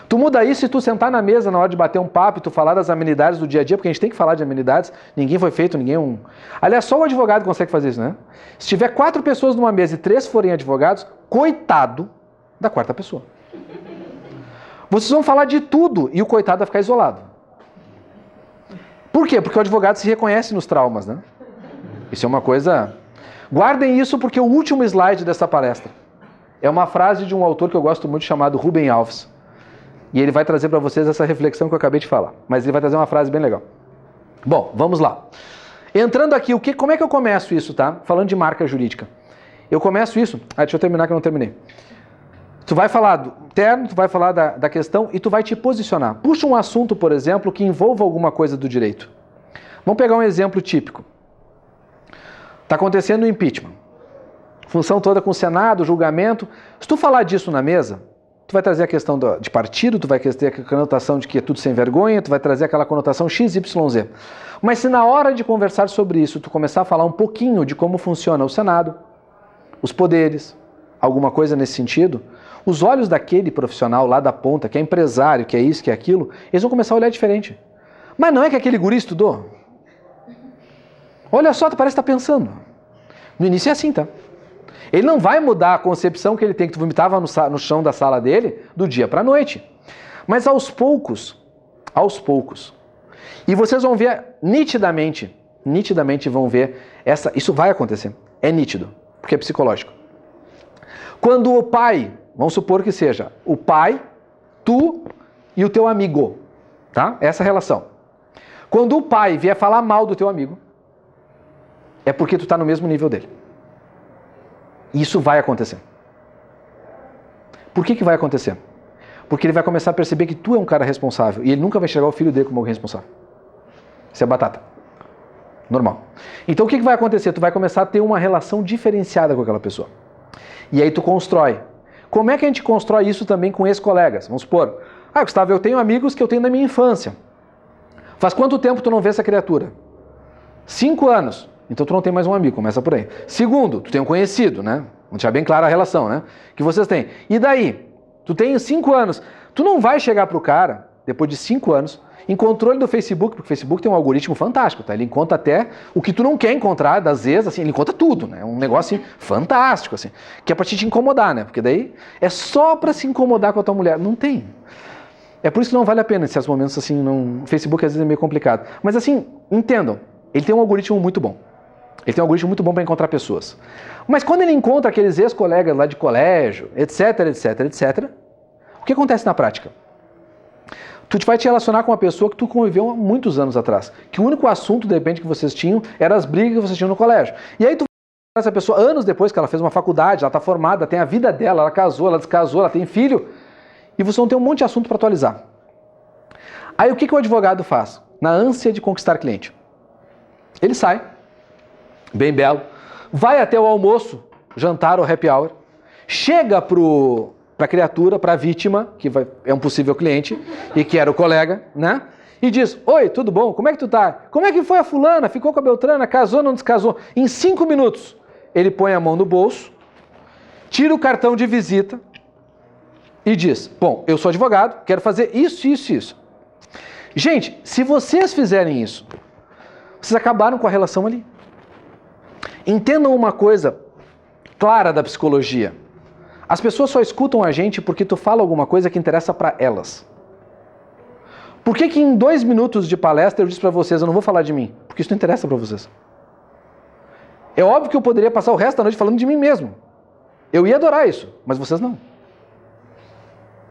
Tu muda isso se tu sentar na mesa na hora de bater um papo e tu falar das amenidades do dia a dia, porque a gente tem que falar de amenidades, ninguém foi feito, ninguém... Aliás, só o advogado consegue fazer isso, né? Se tiver 4 pessoas numa mesa e 3 forem advogados, coitado da 4ª pessoa. Vocês vão falar de tudo e o coitado vai ficar isolado. Por quê? Porque o advogado se reconhece nos traumas, né? Isso é uma coisa... Guardem isso porque o último slide dessa palestra é uma frase de um autor que eu gosto muito chamado Rubem Alves. E ele vai trazer para vocês essa reflexão que eu acabei de falar. Mas ele vai trazer uma frase bem legal. Bom, vamos lá. Entrando aqui, como é que eu começo isso, tá? Falando de marca jurídica. Eu começo isso... deixa eu terminar que eu não terminei. Tu vai falar do termo, tu vai falar da questão e tu vai te posicionar. Puxa um assunto, por exemplo, que envolva alguma coisa do direito. Vamos pegar um exemplo típico. Está acontecendo o impeachment. Função toda com o Senado, julgamento. Se tu falar disso na mesa, tu vai trazer a questão de partido, tu vai trazer a conotação de que é tudo sem vergonha, tu vai trazer aquela conotação XYZ. Mas se na hora de conversar sobre isso, tu começar a falar um pouquinho de como funciona o Senado, os poderes, alguma coisa nesse sentido, os olhos daquele profissional lá da ponta, que é empresário, que é isso, que é aquilo, eles vão começar a olhar diferente. Mas não é que aquele guri estudou? Olha só, parece que está pensando. No início é assim, tá? Ele não vai mudar a concepção que ele tem, que tu vomitava no chão da sala dele, do dia para a noite. Mas aos poucos, e vocês vão ver nitidamente vão ver, isso vai acontecer, é nítido, porque é psicológico. Quando o pai, vamos supor que seja o pai, tu e o teu amigo, tá? Essa relação. Quando o pai vier falar mal do teu amigo, é porque tu está no mesmo nível dele. Isso vai acontecer. Por que vai acontecer? Porque ele vai começar a perceber que tu é um cara responsável e ele nunca vai enxergar o filho dele como alguém responsável. Isso é batata. Normal. Então o que vai acontecer? Tu vai começar a ter uma relação diferenciada com aquela pessoa. E aí tu constrói. Como é que a gente constrói isso também com ex-colegas? Vamos supor, Gustavo, eu tenho amigos que eu tenho da minha infância. Faz quanto tempo tu não vê essa criatura? 5 anos. Então tu não tem mais um amigo, começa por aí. Segundo, tu tem um conhecido, né? Vamos deixar bem clara a relação, né? Que vocês têm. E daí? Tu tem 5 anos. Tu não vai chegar pro cara, depois de 5 anos, encontrou ele do Facebook, porque o Facebook tem um algoritmo fantástico, tá? Ele encontra até o que tu não quer encontrar, das vezes, assim, ele encontra tudo, né? É um negócio assim, fantástico, assim, que é pra te incomodar, né? Porque daí é só pra se incomodar com a tua mulher. Não tem. É por isso que não vale a pena em certos momentos, assim, o Facebook às vezes é meio complicado. Mas assim, entendam, ele tem um algoritmo muito bom. Ele tem um algoritmo muito bom para encontrar pessoas. Mas quando ele encontra aqueles ex-colegas lá de colégio, etc, etc, etc, o que acontece na prática? Tu vai te relacionar com uma pessoa que tu conviveu há muitos anos atrás. Que o único assunto, de repente, que vocês tinham era as brigas que vocês tinham no colégio. E aí tu vai essa pessoa, anos depois que ela fez uma faculdade, ela está formada, tem a vida dela, ela casou, ela descasou, ela tem filho, e você não tem um monte de assunto para atualizar. Aí o que o advogado faz? Na ânsia de conquistar cliente. Ele sai, bem belo, vai até o almoço, jantar ou happy hour, chega para a criatura, para a vítima, que é um possível cliente e que era o colega, né? E diz, oi, tudo bom? Como é que tu tá? Como é que foi a fulana? Ficou com a Beltrana? Casou, não descasou? Em 5 minutos, ele põe a mão no bolso, tira o cartão de visita e diz, bom, eu sou advogado, quero fazer isso, isso e isso. Gente, se vocês fizerem isso, vocês acabaram com a relação ali. Entendam uma coisa clara da psicologia. As pessoas só escutam a gente porque tu fala alguma coisa que interessa para elas. Por que em 2 minutos de palestra eu disse para vocês, eu não vou falar de mim? Porque isso não interessa para vocês. É óbvio que eu poderia passar o resto da noite falando de mim mesmo. Eu ia adorar isso, mas vocês não.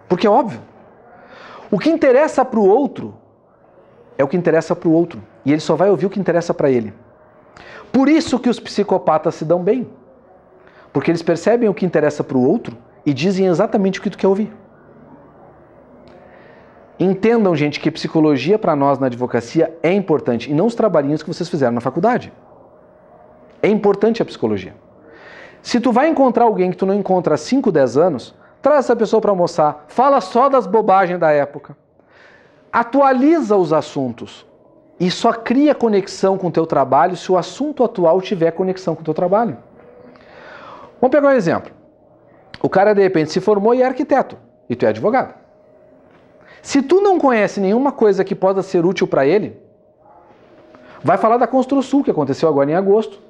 Porque é óbvio. O que interessa para o outro é o que interessa para o outro. E ele só vai ouvir o que interessa para ele. Por isso que os psicopatas se dão bem. Porque eles percebem o que interessa para o outro e dizem exatamente o que tu quer ouvir. Entendam, gente, que psicologia para nós na advocacia é importante. E não os trabalhinhos que vocês fizeram na faculdade. É importante a psicologia. Se tu vai encontrar alguém que tu não encontra há 5, 10 anos, traz essa pessoa para almoçar, fala só das bobagens da época. Atualiza os assuntos. E só cria conexão com o teu trabalho se o assunto atual tiver conexão com o teu trabalho. Vamos pegar um exemplo. O cara, de repente, se formou e é arquiteto. E tu é advogado. Se tu não conhece nenhuma coisa que possa ser útil para ele, vai falar da Construsul, que aconteceu agora em agosto.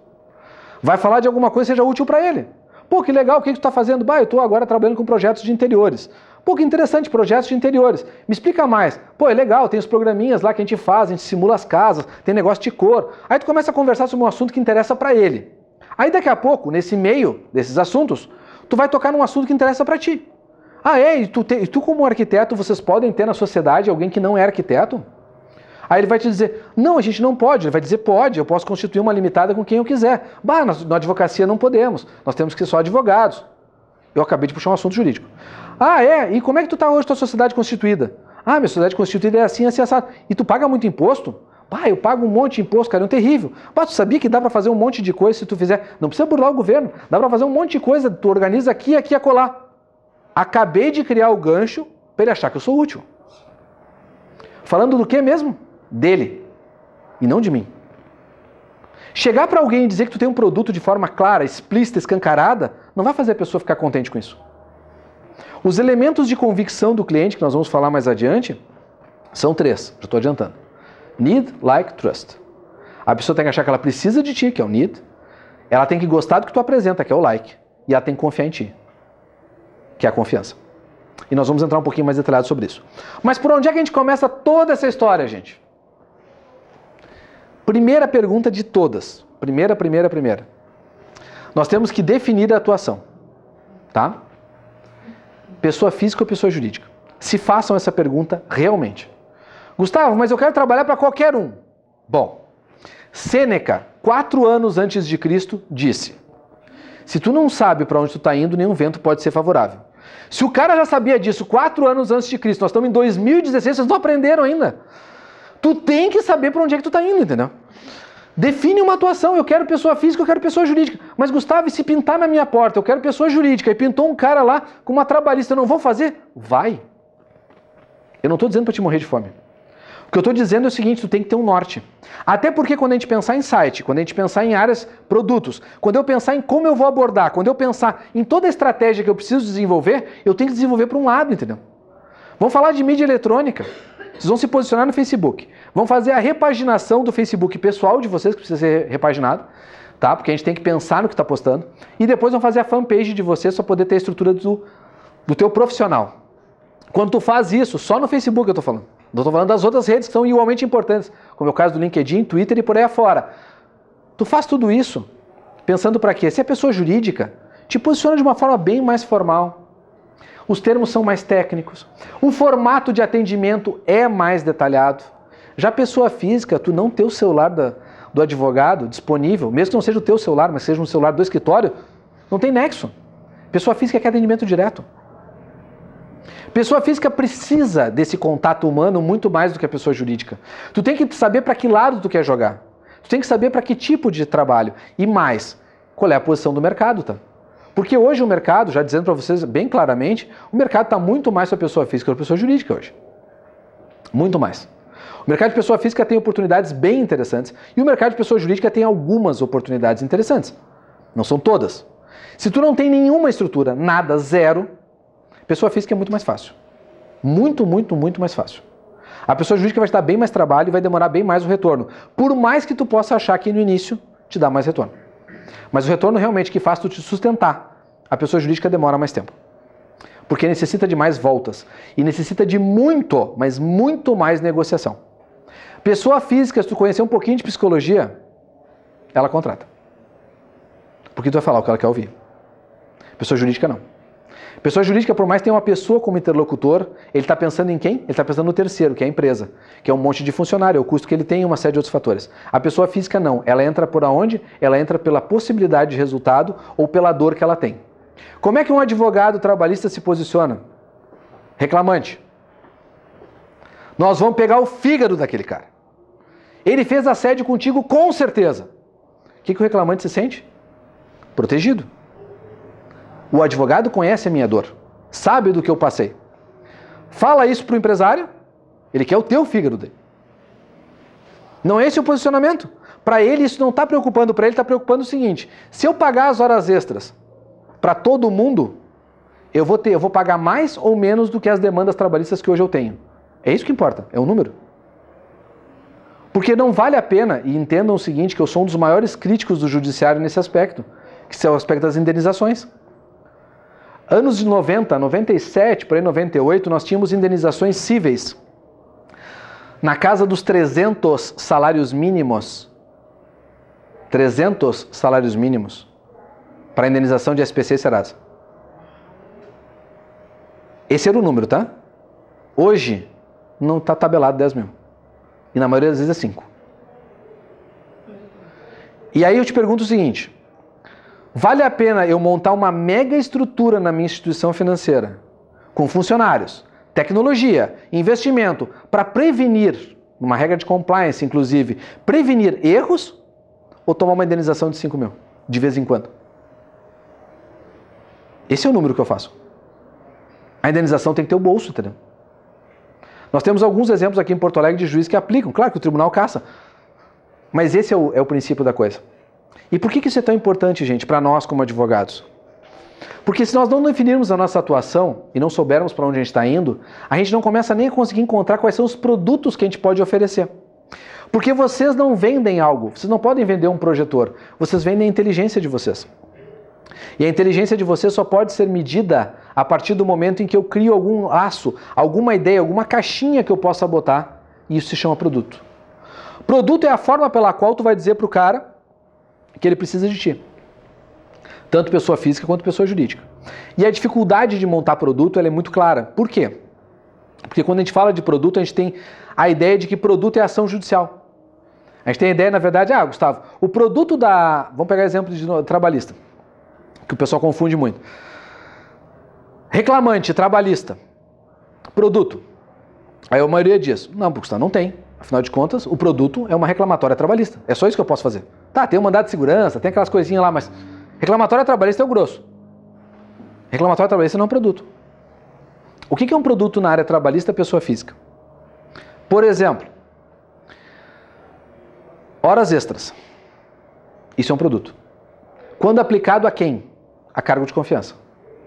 Vai falar de alguma coisa que seja útil para ele. Pô, que legal, o que tu está fazendo? Bah, eu estou agora trabalhando com projetos de interiores. Pô, que interessante, projetos de interiores. Me explica mais. Pô, é legal, tem os programinhas lá que a gente faz, a gente simula as casas, tem negócio de cor. Aí tu começa a conversar sobre um assunto que interessa para ele. Aí daqui a pouco, nesse meio desses assuntos, tu vai tocar num assunto que interessa para ti. Ah, é? E tu como arquiteto, vocês podem ter na sociedade alguém que não é arquiteto? Aí ele vai te dizer, não, a gente não pode. Ele vai dizer, pode, eu posso constituir uma limitada com quem eu quiser. Bah, na advocacia não podemos, nós temos que ser só advogados. Eu acabei de puxar um assunto jurídico. Ah, é? E como é que tu está hoje, tua sociedade constituída? Ah, minha sociedade constituída é assim, assim, assado. E tu paga muito imposto? Bah, eu pago um monte de imposto, cara, é um terrível. Bah, tu sabia que dá para fazer um monte de coisa se tu fizer? Não precisa burlar o governo, dá para fazer um monte de coisa, tu organiza aqui, aqui e acolá. Acabei de criar o gancho para ele achar que eu sou útil. Falando do que mesmo? Dele. E não de mim. Chegar para alguém e dizer que tu tem um produto de forma clara, explícita, escancarada, não vai fazer a pessoa ficar contente com isso. Os elementos de convicção do cliente, que nós vamos falar mais adiante, são 3. Já estou adiantando. Need, like, trust. A pessoa tem que achar que ela precisa de ti, que é o need. Ela tem que gostar do que tu apresenta, que é o like. E ela tem que confiar em ti, que é a confiança. E nós vamos entrar um pouquinho mais detalhado sobre isso. Mas por onde é que a gente começa toda essa história, gente? Primeira pergunta de todas. Primeira. Nós temos que definir a atuação. Tá? Pessoa física ou pessoa jurídica? Se façam essa pergunta realmente. Gustavo, mas eu quero trabalhar para qualquer um. Bom, Sêneca, 4 anos antes de Cristo, disse: se tu não sabe para onde tu está indo, nenhum vento pode ser favorável. Se o cara já sabia disso 4 anos antes de Cristo, nós estamos em 2016, vocês não aprenderam ainda. Tu tem que saber para onde é que tu está indo, entendeu? Define uma atuação, eu quero pessoa física, eu quero pessoa jurídica. Mas Gustavo, e se pintar na minha porta, eu quero pessoa jurídica, e pintou um cara lá com uma trabalhista, eu não vou fazer? Vai. Eu não estou dizendo para te morrer de fome. O que eu estou dizendo é o seguinte, tu tem que ter um norte. Até porque quando a gente pensar em site, quando a gente pensar em áreas, produtos, quando eu pensar em como eu vou abordar, quando eu pensar em toda a estratégia que eu preciso desenvolver, eu tenho que desenvolver para um lado, entendeu? Vamos falar de mídia eletrônica. Vocês vão se posicionar no Facebook. Vão fazer a repaginação do Facebook pessoal de vocês, que precisa ser repaginado, tá? Porque a gente tem que pensar no que está postando. E depois vão fazer a fanpage de vocês para poder ter a estrutura do teu profissional. Quando tu faz isso, só no Facebook eu estou falando. Não estou falando das outras redes que são igualmente importantes, como é o caso do LinkedIn, Twitter e por aí afora. Tu faz tudo isso pensando para quê? Se é pessoa jurídica, te posiciona de uma forma bem mais formal. Os termos são mais técnicos. O formato de atendimento é mais detalhado. Já pessoa física, tu não ter o celular do advogado disponível, mesmo que não seja o teu celular, mas seja um celular do escritório, não tem nexo. Pessoa física quer atendimento direto. Pessoa física precisa desse contato humano muito mais do que a pessoa jurídica. Tu tem que saber para que lado tu quer jogar. Tu tem que saber para que tipo de trabalho. E mais, qual é a posição do mercado, tá? Porque hoje o mercado, já dizendo para vocês bem claramente, o mercado está muito mais para a pessoa física do que para a pessoa jurídica hoje. Muito mais. O mercado de pessoa física tem oportunidades bem interessantes e o mercado de pessoa jurídica tem algumas oportunidades interessantes. Não são todas. Se tu não tem nenhuma estrutura, nada, zero, pessoa física é muito mais fácil. Muito, muito, muito mais fácil. A pessoa jurídica vai te dar bem mais trabalho e vai demorar bem mais o retorno. Por mais que tu possa achar que no início te dá mais retorno. Mas o retorno realmente que faz tu te sustentar, a pessoa jurídica demora mais tempo. Porque necessita de mais voltas. E necessita de muito, mas muito mais negociação. Pessoa física, se tu conhecer um pouquinho de psicologia, ela contrata. Porque tu vai falar o que ela quer ouvir. Pessoa jurídica não. Pessoa jurídica, por mais que tenha uma pessoa como interlocutor, ele está pensando em quem? Ele está pensando no terceiro, que é a empresa, que é um monte de funcionário, é o custo que ele tem e uma série de outros fatores. A pessoa física não. Ela entra por aonde? Ela entra pela possibilidade de resultado ou pela dor que ela tem. Como é que um advogado trabalhista se posiciona? Reclamante. Nós vamos pegar o fígado daquele cara. Ele fez assédio contigo com certeza. O que o reclamante se sente? Protegido. O advogado conhece a minha dor, sabe do que eu passei. Fala isso para o empresário, ele quer o teu fígado dele. Não é esse o posicionamento. Para ele isso não está preocupando, para ele está preocupando o seguinte, se eu pagar as horas extras para todo mundo, eu vou pagar mais ou menos do que as demandas trabalhistas que hoje eu tenho. É isso que importa, é o número. Porque não vale a pena, e entendam o seguinte, que eu sou um dos maiores críticos do judiciário nesse aspecto, que é o aspecto das indenizações. Anos de 90, 97, por aí 98, nós tínhamos indenizações cíveis na casa dos 300 salários mínimos. 300 salários mínimos para a indenização de SPC e Serasa. Esse era o número, tá? Hoje, não está tabelado 10 mil. E na maioria das vezes é 5. E aí eu te pergunto o seguinte, vale a pena eu montar uma mega estrutura na minha instituição financeira, com funcionários, tecnologia, investimento, para prevenir, uma regra de compliance inclusive, prevenir erros ou tomar uma indenização de 5 mil, de vez em quando? Esse é o número que eu faço. A indenização tem que ter o bolso, entendeu? Nós temos alguns exemplos aqui em Porto Alegre de juízes que aplicam, claro que o tribunal caça, mas esse é o princípio da coisa. E por que isso é tão importante, gente, para nós como advogados? Porque se nós não definirmos a nossa atuação e não soubermos para onde a gente está indo, a gente não começa nem a conseguir encontrar quais são os produtos que a gente pode oferecer. Porque vocês não vendem algo, vocês não podem vender um projetor, vocês vendem a inteligência de vocês. E a inteligência de vocês só pode ser medida a partir do momento em que eu crio algum laço, alguma ideia, alguma caixinha que eu possa botar, e isso se chama produto. Produto é a forma pela qual tu vai dizer para o cara que ele precisa de ti. Tanto pessoa física quanto pessoa jurídica. E a dificuldade de montar produto ela é muito clara. Por quê? Porque quando a gente fala de produto, a gente tem a ideia de que produto é ação judicial. A gente tem a ideia, na verdade, Gustavo, o produto da... Vamos pegar exemplo de trabalhista, que o pessoal confunde muito. Reclamante, trabalhista, produto. Aí a maioria diz, não, Gustavo, não tem. Afinal de contas, o produto é uma reclamatória trabalhista. É só isso que eu posso fazer. Tá, tem um mandado de segurança, tem aquelas coisinhas lá, mas reclamatória trabalhista é o grosso. Reclamatória trabalhista não é um produto. O que é um produto na área trabalhista, pessoa física? Por exemplo, horas extras. Isso é um produto. Quando aplicado a quem? A cargo de confiança.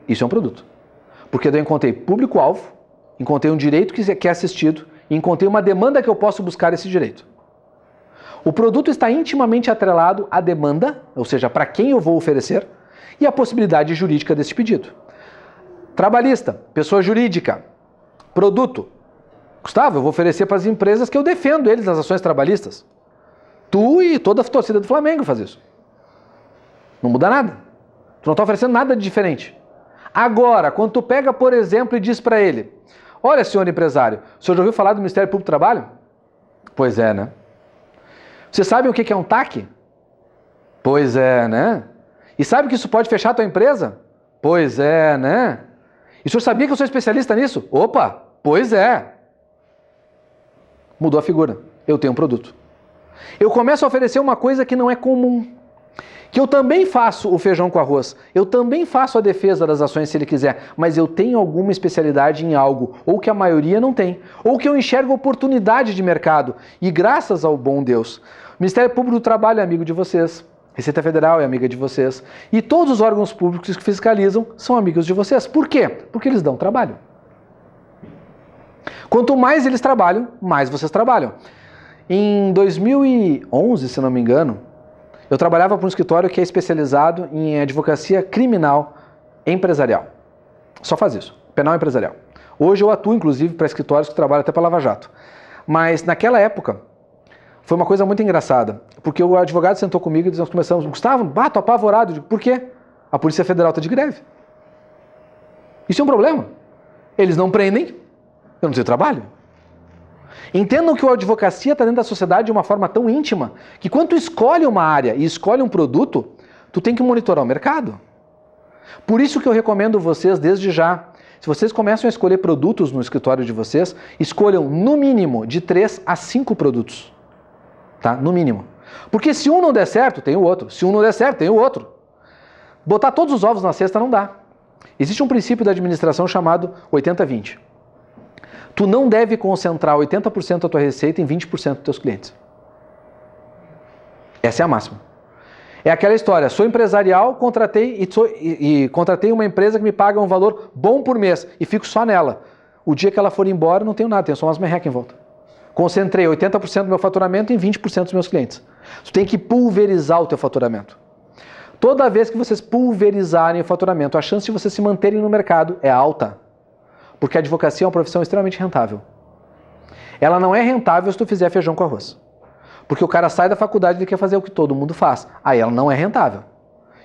Isso é um produto. Porque eu encontrei público-alvo, encontrei um direito que é assistido e encontrei uma demanda que eu posso buscar esse direito. O produto está intimamente atrelado à demanda, ou seja, para quem eu vou oferecer, e à possibilidade jurídica desse pedido. Trabalhista, pessoa jurídica, produto. Gustavo, eu vou oferecer para as empresas que eu defendo eles nas ações trabalhistas. Tu e toda a torcida do Flamengo faz isso. Não muda nada. Tu não está oferecendo nada de diferente. Agora, quando tu pega, por exemplo, e diz para ele, olha, senhor empresário, o senhor já ouviu falar do Ministério Público do Trabalho? Pois é, né? Você sabe o que é um TAC? Pois é, né? E sabe que isso pode fechar a tua empresa? Pois é, né? E o senhor sabia que eu sou especialista nisso? Opa, pois é. Mudou a figura. Eu tenho um produto. Eu começo a oferecer uma coisa que não é comum. Que eu também faço o feijão com arroz. Eu também faço a defesa das ações se ele quiser. Mas eu tenho alguma especialidade em algo. Ou que a maioria não tem. Ou que eu enxergo oportunidade de mercado. E graças ao bom Deus, o Ministério Público do Trabalho é amigo de vocês. Receita Federal é amiga de vocês. E todos os órgãos públicos que fiscalizam são amigos de vocês. Por quê? Porque eles dão trabalho. Quanto mais eles trabalham, mais vocês trabalham. Em 2011, se não me engano, eu trabalhava para um escritório que é especializado em advocacia criminal empresarial. Só faz isso, penal empresarial. Hoje eu atuo, inclusive, para escritórios que trabalham até para Lava Jato. Mas naquela época, foi uma coisa muito engraçada, porque o advogado sentou comigo e nós começamos, Gustavo, tô apavorado. Eu digo, por quê? A Polícia Federal está de greve. Isso é um problema. Eles não prendem, eu não tenho trabalho. Entendam que a advocacia está dentro da sociedade de uma forma tão íntima que quando tu escolhe uma área e escolhe um produto, tu tem que monitorar o mercado. Por isso que eu recomendo vocês desde já, se vocês começam a escolher produtos no escritório de vocês, escolham no mínimo de 3 a 5 produtos. Tá? No mínimo. Porque se um não der certo, tem o outro. Se um não der certo, tem o outro. Botar todos os ovos na cesta não dá. Existe um princípio da administração chamado 80-20. Tu não deve concentrar 80% da tua receita em 20% dos teus clientes. Essa é a máxima. É aquela história, sou empresarial, contratei uma empresa que me paga um valor bom por mês e fico só nela. O dia que ela for embora, não tenho nada, tenho só umas merrecas em volta. Concentrei 80% do meu faturamento em 20% dos meus clientes. Tu tem que pulverizar o teu faturamento. Toda vez que vocês pulverizarem o faturamento, a chance de vocês se manterem no mercado é alta. Porque a advocacia é uma profissão extremamente rentável. Ela não é rentável se tu fizer feijão com arroz. Porque o cara sai da faculdade e ele quer fazer o que todo mundo faz. Aí ela não é rentável.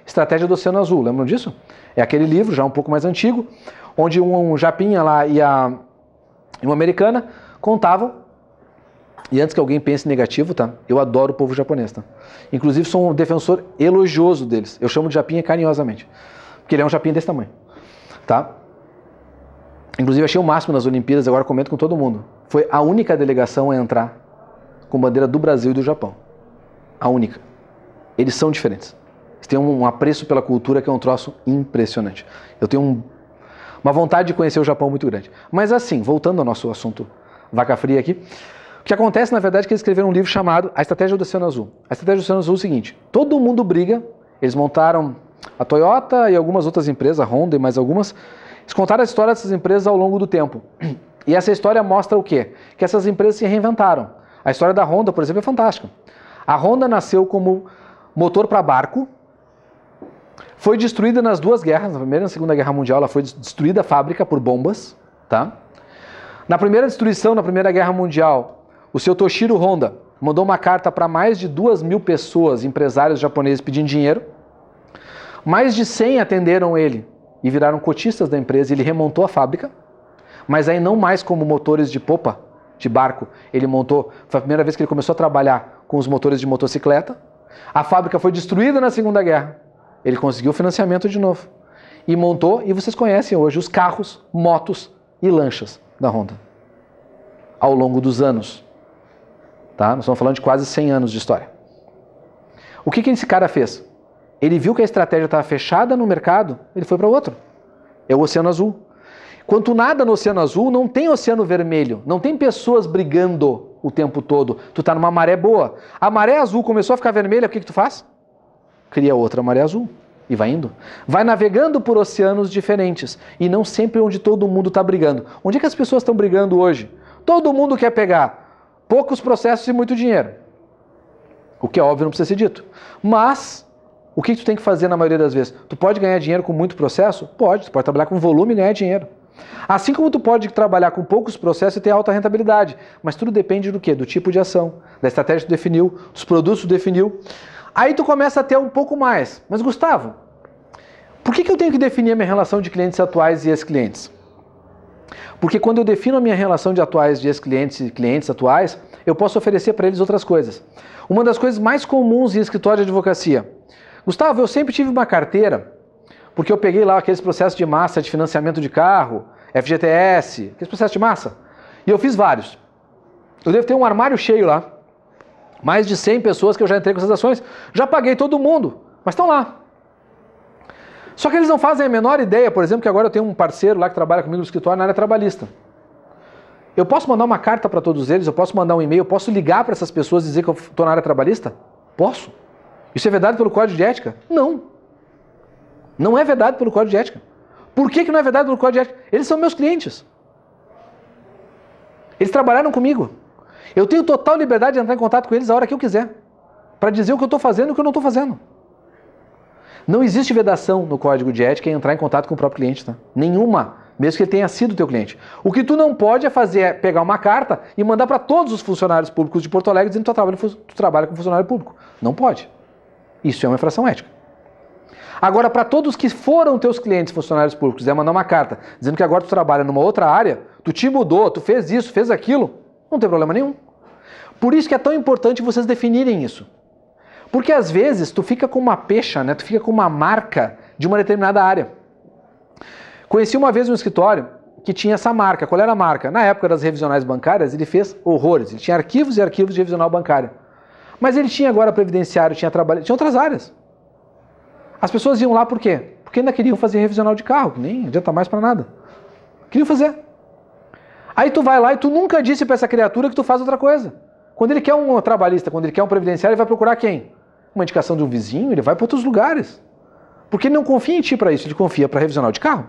Estratégia do Oceano Azul, lembram disso? É aquele livro, já um pouco mais antigo, onde um japinha lá e uma americana contavam. E antes que alguém pense negativo, tá? Eu adoro o povo japonês, tá? Inclusive sou um defensor elogioso deles. Eu chamo de japinha carinhosamente. Porque ele é um japinha desse tamanho. Tá? Inclusive achei o máximo nas Olimpíadas, agora comento com todo mundo. Foi a única delegação a entrar com bandeira do Brasil e do Japão. A única. Eles são diferentes. Eles têm um apreço pela cultura que é um troço impressionante. Eu tenho uma vontade de conhecer o Japão muito grande. Mas assim, voltando ao nosso assunto vaca fria aqui, o que acontece na verdade é que eles escreveram um livro chamado A Estratégia do Oceano Azul. A Estratégia do Oceano Azul é o seguinte, todo mundo briga, eles montaram a Toyota e algumas outras empresas, a Honda e mais algumas. Eles contaram a história dessas empresas ao longo do tempo. E essa história mostra o quê? Que essas empresas se reinventaram. A história da Honda, por exemplo, é fantástica. A Honda nasceu como motor para barco, foi destruída nas duas guerras, na Primeira e na Segunda Guerra Mundial, ela foi destruída a fábrica por bombas. Tá? Na primeira destruição, na Primeira Guerra Mundial, o seu Toshiro Honda mandou uma carta para mais de 2.000 pessoas, empresários japoneses, pedindo dinheiro. Mais de 100 atenderam ele e viraram cotistas da empresa, ele remontou a fábrica, mas aí não mais como motores de popa, de barco, ele montou, foi a primeira vez que ele começou a trabalhar com os motores de motocicleta, a fábrica foi destruída na Segunda Guerra, ele conseguiu financiamento de novo, e montou, e vocês conhecem hoje, os carros, motos e lanchas da Honda, ao longo dos anos, tá? Nós estamos falando de quase 100 anos de história. O que esse cara fez? Ele viu que a estratégia estava fechada no mercado, ele foi para outro. É o Oceano Azul. Quando tu nada no Oceano Azul, não tem Oceano Vermelho, não tem pessoas brigando o tempo todo. Tu está numa maré boa. A maré azul começou a ficar vermelha, o que tu faz? Cria outra maré azul e vai indo. Vai navegando por oceanos diferentes e não sempre onde todo mundo está brigando. Onde é que as pessoas estão brigando hoje? Todo mundo quer pegar poucos processos e muito dinheiro. O que é óbvio, não precisa ser dito. Mas o que tu tem que fazer na maioria das vezes? Tu pode ganhar dinheiro com muito processo? Pode. Tu pode trabalhar com volume e ganhar dinheiro. Assim como tu pode trabalhar com poucos processos e ter alta rentabilidade, mas tudo depende do quê? Do tipo de ação, da estratégia que tu definiu, dos produtos que tu definiu. Aí tu começa a ter um pouco mais. Mas Gustavo, por que eu tenho que definir a minha relação de clientes atuais e ex-clientes? Porque quando eu defino a minha relação de atuais, de ex-clientes e clientes atuais, eu posso oferecer para eles outras coisas. Uma das coisas mais comuns em escritório de advocacia. Gustavo, eu sempre tive uma carteira, porque eu peguei lá aqueles processos de massa de financiamento de carro, FGTS, aqueles processos de massa, e eu fiz vários. Eu devo ter um armário cheio lá. Mais de 100 pessoas que eu já entrei com essas ações, já paguei todo mundo, mas estão lá. Só que eles não fazem a menor ideia, por exemplo, que agora eu tenho um parceiro lá que trabalha comigo no escritório na área trabalhista. Eu posso mandar uma carta para todos eles, eu posso mandar um e-mail, eu posso ligar para essas pessoas e dizer que eu estou na área trabalhista? Posso. Isso é vedado pelo Código de Ética? Não. Não é vedado pelo Código de Ética. Por que não é vedado pelo Código de Ética? Eles são meus clientes. Eles trabalharam comigo. Eu tenho total liberdade de entrar em contato com eles a hora que eu quiser, para dizer o que eu estou fazendo e o que eu não estou fazendo. Não existe vedação no Código de Ética em entrar em contato com o próprio cliente, tá? Nenhuma, mesmo que ele tenha sido teu cliente. O que tu não pode é pegar uma carta e mandar para todos os funcionários públicos de Porto Alegre dizendo que tu trabalha com funcionário público. Não pode. Isso é uma infração ética. Agora, para todos que foram teus clientes funcionários públicos, quiser mandar uma carta dizendo que agora tu trabalha numa outra área, tu te mudou, tu fez isso, fez aquilo, não tem problema nenhum. Por isso que é tão importante vocês definirem isso. Porque às vezes tu fica com uma pecha, né? Tu fica com uma marca de uma determinada área. Conheci uma vez um escritório que tinha essa marca. Qual era a marca? Na época das revisionais bancárias, ele fez horrores. Ele tinha arquivos e arquivos de revisional bancária. Mas ele tinha agora previdenciário, tinha trabalho, tinha outras áreas. As pessoas iam lá por quê? Porque ainda queriam fazer revisional de carro, que nem adianta mais para nada. Queriam fazer. Aí tu vai lá e tu nunca disse para essa criatura que tu faz outra coisa. Quando ele quer um trabalhista, quando ele quer um previdenciário, ele vai procurar quem? Uma indicação de um vizinho, ele vai para outros lugares. Porque ele não confia em ti para isso, ele confia para revisional de carro.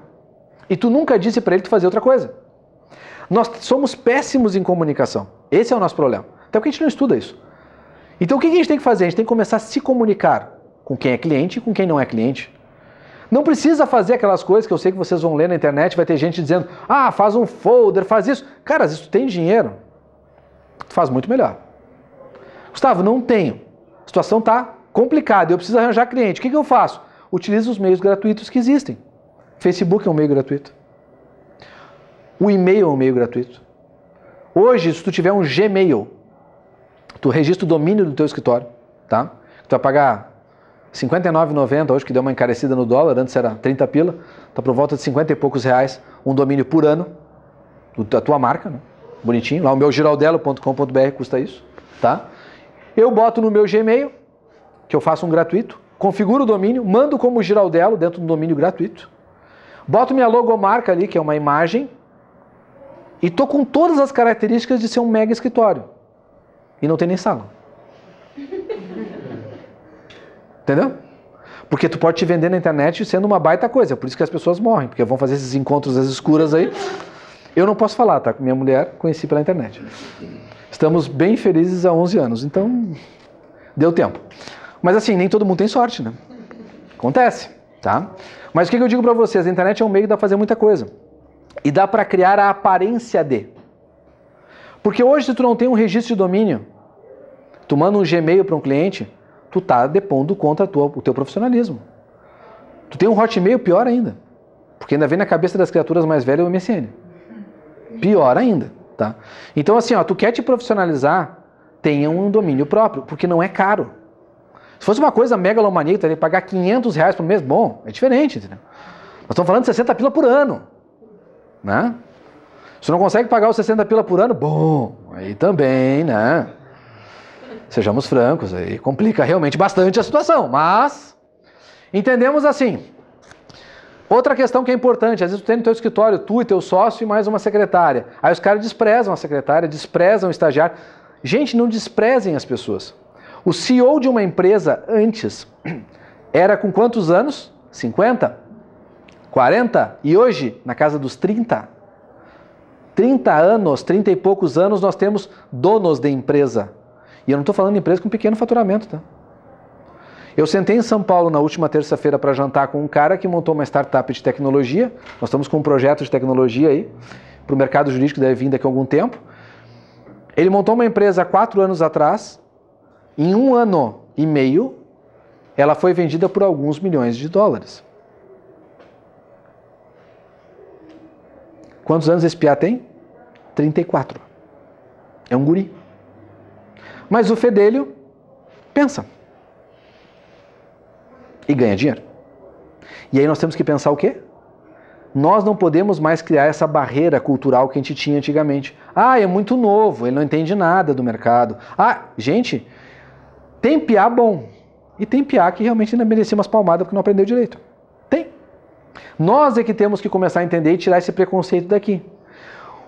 E tu nunca disse para ele tu fazer outra coisa. Nós somos péssimos em comunicação. Esse é o nosso problema. Até porque a gente não estuda isso. Então o que a gente tem que fazer? A gente tem que começar a se comunicar com quem é cliente e com quem não é cliente. Não precisa fazer aquelas coisas que eu sei que vocês vão ler na internet, vai ter gente dizendo, ah, faz um folder, faz isso. Cara, se tu tem dinheiro, tu faz muito melhor. Gustavo, não tenho. A situação está complicada, eu preciso arranjar cliente. O que eu faço? Utilizo os meios gratuitos que existem. Facebook é um meio gratuito. O e-mail é um meio gratuito. Hoje, se tu tiver um Gmail, tu registra o domínio do teu escritório, tá? Tu vai pagar R$ 59,90, hoje que deu uma encarecida no dólar, antes era 30 pila, tá por volta de 50 e poucos reais, um domínio por ano, da tua marca, né? Bonitinho, lá o meu giraldelo.com.br custa isso, tá? Eu boto no meu Gmail, que eu faço um gratuito, configuro o domínio, mando como Giraldelo dentro do domínio gratuito, boto minha logomarca ali, que é uma imagem, e tô com todas as características de ser um mega escritório. E não tem nem sala. Entendeu? Porque tu pode te vender na internet sendo uma baita coisa, por isso que as pessoas morrem, porque vão fazer esses encontros às escuras aí. Eu não posso falar, tá? Com minha mulher, conheci pela internet. Estamos bem felizes há 11 anos, então deu tempo. Mas assim, nem todo mundo tem sorte, né? Acontece, tá? Mas o que eu digo pra vocês? A internet é um meio que dá pra fazer muita coisa. E dá pra criar a aparência de. Porque hoje, se tu não tem um registro de domínio, tu manda um Gmail para um cliente, tu tá depondo contra o teu profissionalismo. Tu tem um Hotmail, pior ainda. Porque ainda vem na cabeça das criaturas mais velhas o MSN. Pior ainda, tá? Então assim, ó, tu quer te profissionalizar, tenha um domínio próprio, porque não é caro. Se fosse uma coisa megalomaníaca, tu teria que pagar R$500 por mês, bom, é diferente, entendeu? Nós estamos falando de 60 pila por ano, né? Se não consegue pagar os 60 pila por ano, bom, aí também, né? Sejamos francos, aí complica realmente bastante a situação, mas entendemos assim. Outra questão que é importante, às vezes tu tem no teu escritório, tu e teu sócio e mais uma secretária. Aí os caras desprezam a secretária, desprezam o estagiário. Gente, não desprezem as pessoas. O CEO de uma empresa antes era com quantos anos? 50? 40? E hoje, na casa dos 30? 30 anos, 30 e poucos anos, nós temos donos de empresa. E eu não estou falando de empresa com pequeno faturamento, tá? Eu sentei em São Paulo na última terça-feira para jantar com um cara que montou uma startup de tecnologia. Nós estamos com um projeto de tecnologia aí, para o mercado jurídico, deve vir daqui a algum tempo. Ele montou uma empresa há 4 anos atrás. Em 1 ano e meio, ela foi vendida por alguns milhões de dólares. Quantos anos esse piá tem? 34. É um guri. Mas o fedelho pensa. E ganha dinheiro. E aí nós temos que pensar o quê? Nós não podemos mais criar essa barreira cultural que a gente tinha antigamente. Ah, é muito novo, ele não entende nada do mercado. Ah, gente, tem piá bom. E tem piá que realmente ainda merecia umas palmadas porque não aprendeu direito. Tem. Nós é que temos que começar a entender e tirar esse preconceito daqui.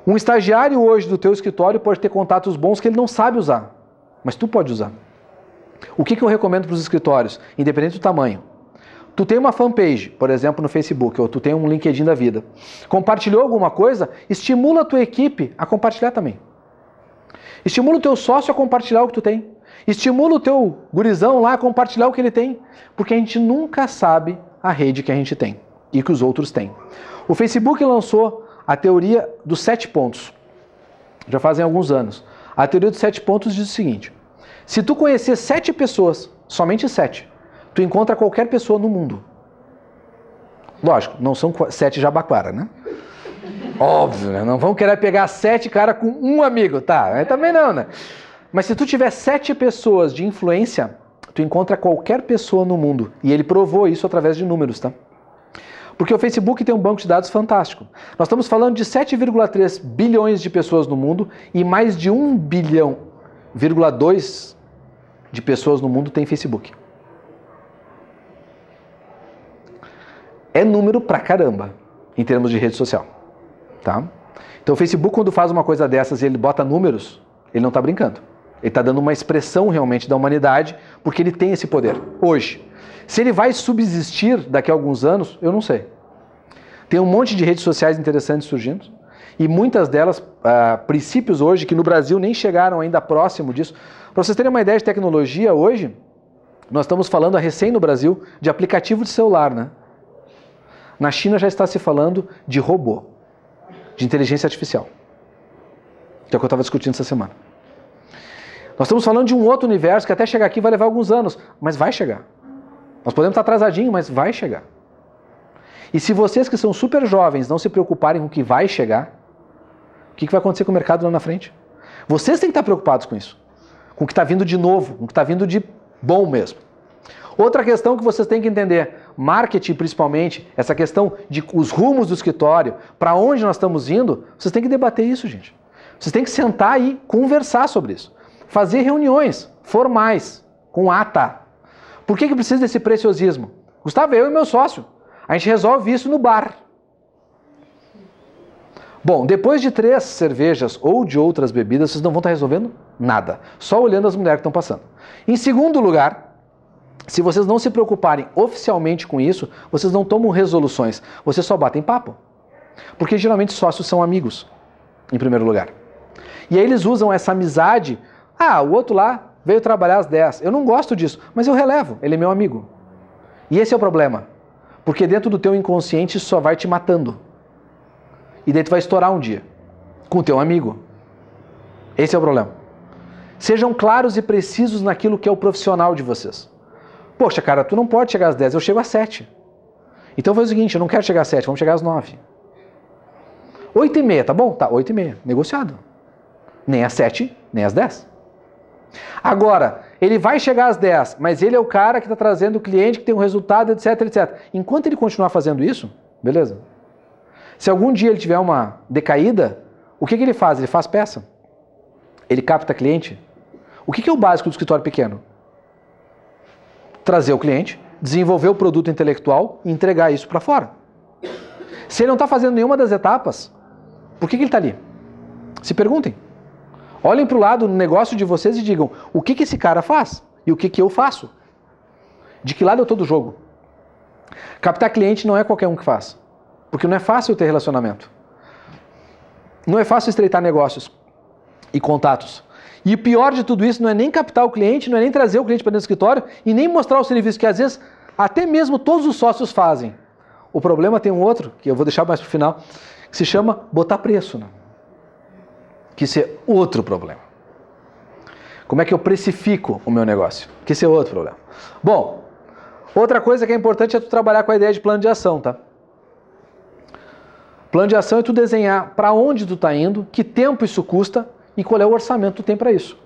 Um estagiário hoje do teu escritório pode ter contatos bons que ele não sabe usar. Mas tu pode usar. O que eu recomendo para os escritórios? Independente do tamanho. Tu tem uma fanpage, por exemplo, no Facebook, ou tu tem um LinkedIn da vida. Compartilhou alguma coisa? Estimula a tua equipe a compartilhar também. Estimula o teu sócio a compartilhar o que tu tem. Estimula o teu gurizão lá a compartilhar o que ele tem. Porque a gente nunca sabe a rede que a gente tem e que os outros têm. O Facebook lançou a teoria dos 7 pontos. Já fazem alguns anos. A teoria dos 7 pontos diz o seguinte: se tu conhecer 7 pessoas, somente 7, tu encontra qualquer pessoa no mundo. Lógico, não são 7 jabaquara, né? Óbvio, né? Não vão querer pegar 7 caras com um amigo, tá? Aí também não, né? Mas se tu tiver 7 pessoas de influência, tu encontra qualquer pessoa no mundo. E ele provou isso através de números, tá? Porque o Facebook tem um banco de dados fantástico. Nós estamos falando de 7,3 bilhões de pessoas no mundo e mais de 1,2 bilhão de pessoas no mundo tem Facebook. É número pra caramba em termos de rede social, tá? Então o Facebook, quando faz uma coisa dessas e ele bota números, ele não está brincando. Ele está dando uma expressão realmente da humanidade, porque ele tem esse poder hoje. Se ele vai subsistir daqui a alguns anos, eu não sei. Tem um monte de redes sociais interessantes surgindo, e muitas delas, princípios hoje, que no Brasil nem chegaram ainda próximo disso. Para vocês terem uma ideia de tecnologia, hoje, nós estamos falando, recém no Brasil, de aplicativo de celular, né? Na China já está se falando de robô, de inteligência artificial, que é o que eu estava discutindo essa semana. Nós estamos falando de um outro universo que até chegar aqui vai levar alguns anos, mas vai chegar. Nós podemos estar atrasadinho, mas vai chegar. E se vocês que são super jovens não se preocuparem com o que vai chegar, o que vai acontecer com o mercado lá na frente? Vocês têm que estar preocupados com isso. Com o que está vindo de novo, com o que está vindo de bom mesmo. Outra questão que vocês têm que entender, marketing principalmente, essa questão de os rumos do escritório, para onde nós estamos indo, vocês têm que debater isso, gente. Vocês têm que sentar e conversar sobre isso. Fazer reuniões formais, com ata. Por que precisa desse preciosismo? Gustavo, eu e meu sócio, a gente resolve isso no bar. Bom, depois de 3 cervejas ou de outras bebidas, vocês não vão estar resolvendo nada. Só olhando as mulheres que estão passando. Em segundo lugar, se vocês não se preocuparem oficialmente com isso, vocês não tomam resoluções. Vocês só batem papo. Porque geralmente sócios são amigos, em primeiro lugar. E aí eles usam essa amizade. Ah, o outro lá veio trabalhar às 10. Eu não gosto disso, mas eu relevo. Ele é meu amigo. E esse é o problema. Porque dentro do teu inconsciente isso só vai te matando. E daí tu vai estourar um dia. Com o teu amigo. Esse é o problema. Sejam claros e precisos naquilo que é o profissional de vocês. Poxa, cara, tu não pode chegar às 10, eu chego às 7. Então faz o seguinte, eu não quero chegar às 7, vamos chegar às 9. 8h30, tá bom? Tá, 8h30, negociado. Nem às 7, nem às 10. Agora, ele vai chegar às 10, mas ele é o cara que está trazendo o cliente, que tem um resultado, etc, etc. Enquanto ele continuar fazendo isso, beleza? Se algum dia ele tiver uma decaída, o que ele faz? Ele faz peça. Ele capta cliente. O que é o básico do escritório pequeno? Trazer o cliente, desenvolver o produto intelectual e entregar isso para fora. Se ele não está fazendo nenhuma das etapas, por que ele está ali? Se perguntem. Olhem para o lado no negócio de vocês e digam, o que esse cara faz? E o que eu faço? De que lado eu estou do jogo? Captar cliente não é qualquer um que faz. Porque não é fácil ter relacionamento. Não é fácil estreitar negócios e contatos. E o pior de tudo isso não é nem captar o cliente, não é nem trazer o cliente para dentro do escritório e nem mostrar o serviço que às vezes até mesmo todos os sócios fazem. O problema tem um outro, que eu vou deixar mais para o final, que se chama botar preço, né? Que isso é outro problema. Como é que eu precifico o meu negócio? Que isso é outro problema. Bom, outra coisa que é importante é tu trabalhar com a ideia de plano de ação, tá? Plano de ação é tu desenhar para onde tu está indo, que tempo isso custa e qual é o orçamento que tu tem para isso.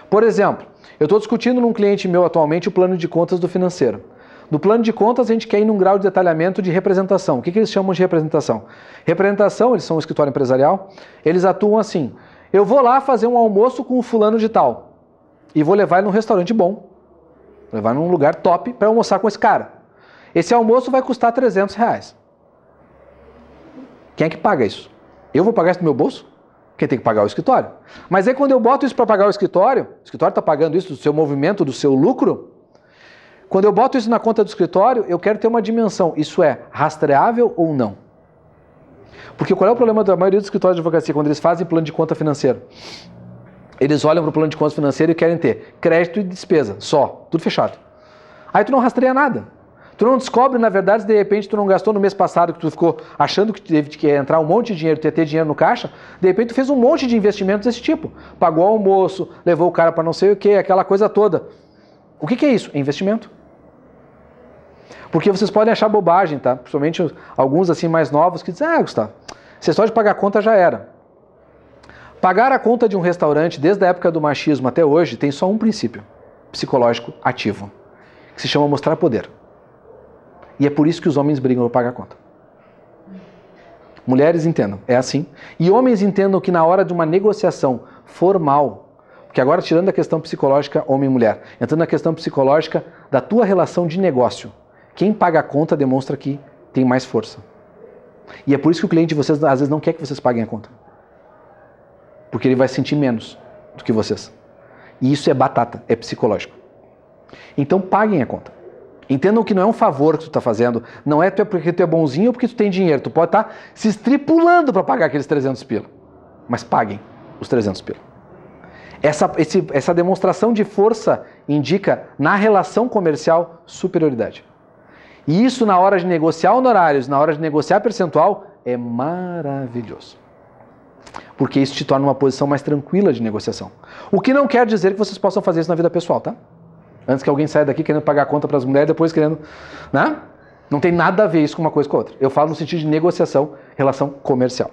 Por exemplo, eu estou discutindo num cliente meu atualmente o plano de contas do financeiro. No plano de contas, a gente quer ir num grau de detalhamento de representação. O que eles chamam de representação? Representação, eles são um escritório empresarial, eles atuam assim. Eu vou lá fazer um almoço com o fulano de tal e vou levar ele num restaurante bom, levar num lugar top para almoçar com esse cara. Esse almoço vai custar R$300. Quem é que paga isso? Eu vou pagar isso do meu bolso? Quem tem que pagar é o escritório. Mas aí quando eu boto isso para pagar o escritório está pagando isso do seu movimento, do seu lucro. Quando eu boto isso na conta do escritório, eu quero ter uma dimensão. Isso é rastreável ou não? Porque qual é o problema da maioria dos escritórios de advocacia quando eles fazem plano de conta financeiro? Eles olham para o plano de conta financeiro e querem ter crédito e despesa, só, tudo fechado. Aí tu não rastreia nada. Tu não descobre, na verdade, se de repente tu não gastou no mês passado, que tu ficou achando que teve que entrar um monte de dinheiro, ter dinheiro no caixa, de repente tu fez um monte de investimentos desse tipo. Pagou almoço, levou o cara para não sei o que, aquela coisa toda. O que é isso? É investimento. Porque vocês podem achar bobagem, tá? Principalmente alguns assim mais novos que dizem, Gustavo, você só de pagar a conta já era. Pagar a conta de um restaurante, desde a época do machismo até hoje, tem só um princípio psicológico ativo, que se chama mostrar poder. E é por isso que os homens brigam por pagar a conta. Mulheres entendam, é assim. E homens entendam que na hora de uma negociação formal, porque agora tirando a questão psicológica homem e mulher, entrando na questão psicológica da tua relação de negócio, quem paga a conta demonstra que tem mais força. E é por isso que o cliente de vocês às vezes não quer que vocês paguem a conta. Porque ele vai sentir menos do que vocês. E isso é batata, é psicológico. Então paguem a conta. Entendam que não é um favor que tu está fazendo, não é porque tu é bonzinho ou porque tu tem dinheiro. Tu pode estar se estripulando para pagar aqueles 300 pila. Mas paguem os 300 pila. Essa demonstração de força indica na relação comercial superioridade. E isso na hora de negociar honorários, na hora de negociar percentual, é maravilhoso. Porque isso te torna uma posição mais tranquila de negociação. O que não quer dizer que vocês possam fazer isso na vida pessoal, tá? Antes que alguém saia daqui querendo pagar a conta para as mulheres, depois querendo... Né? Não tem nada a ver isso com uma coisa com a outra. Eu falo no sentido de negociação, relação comercial.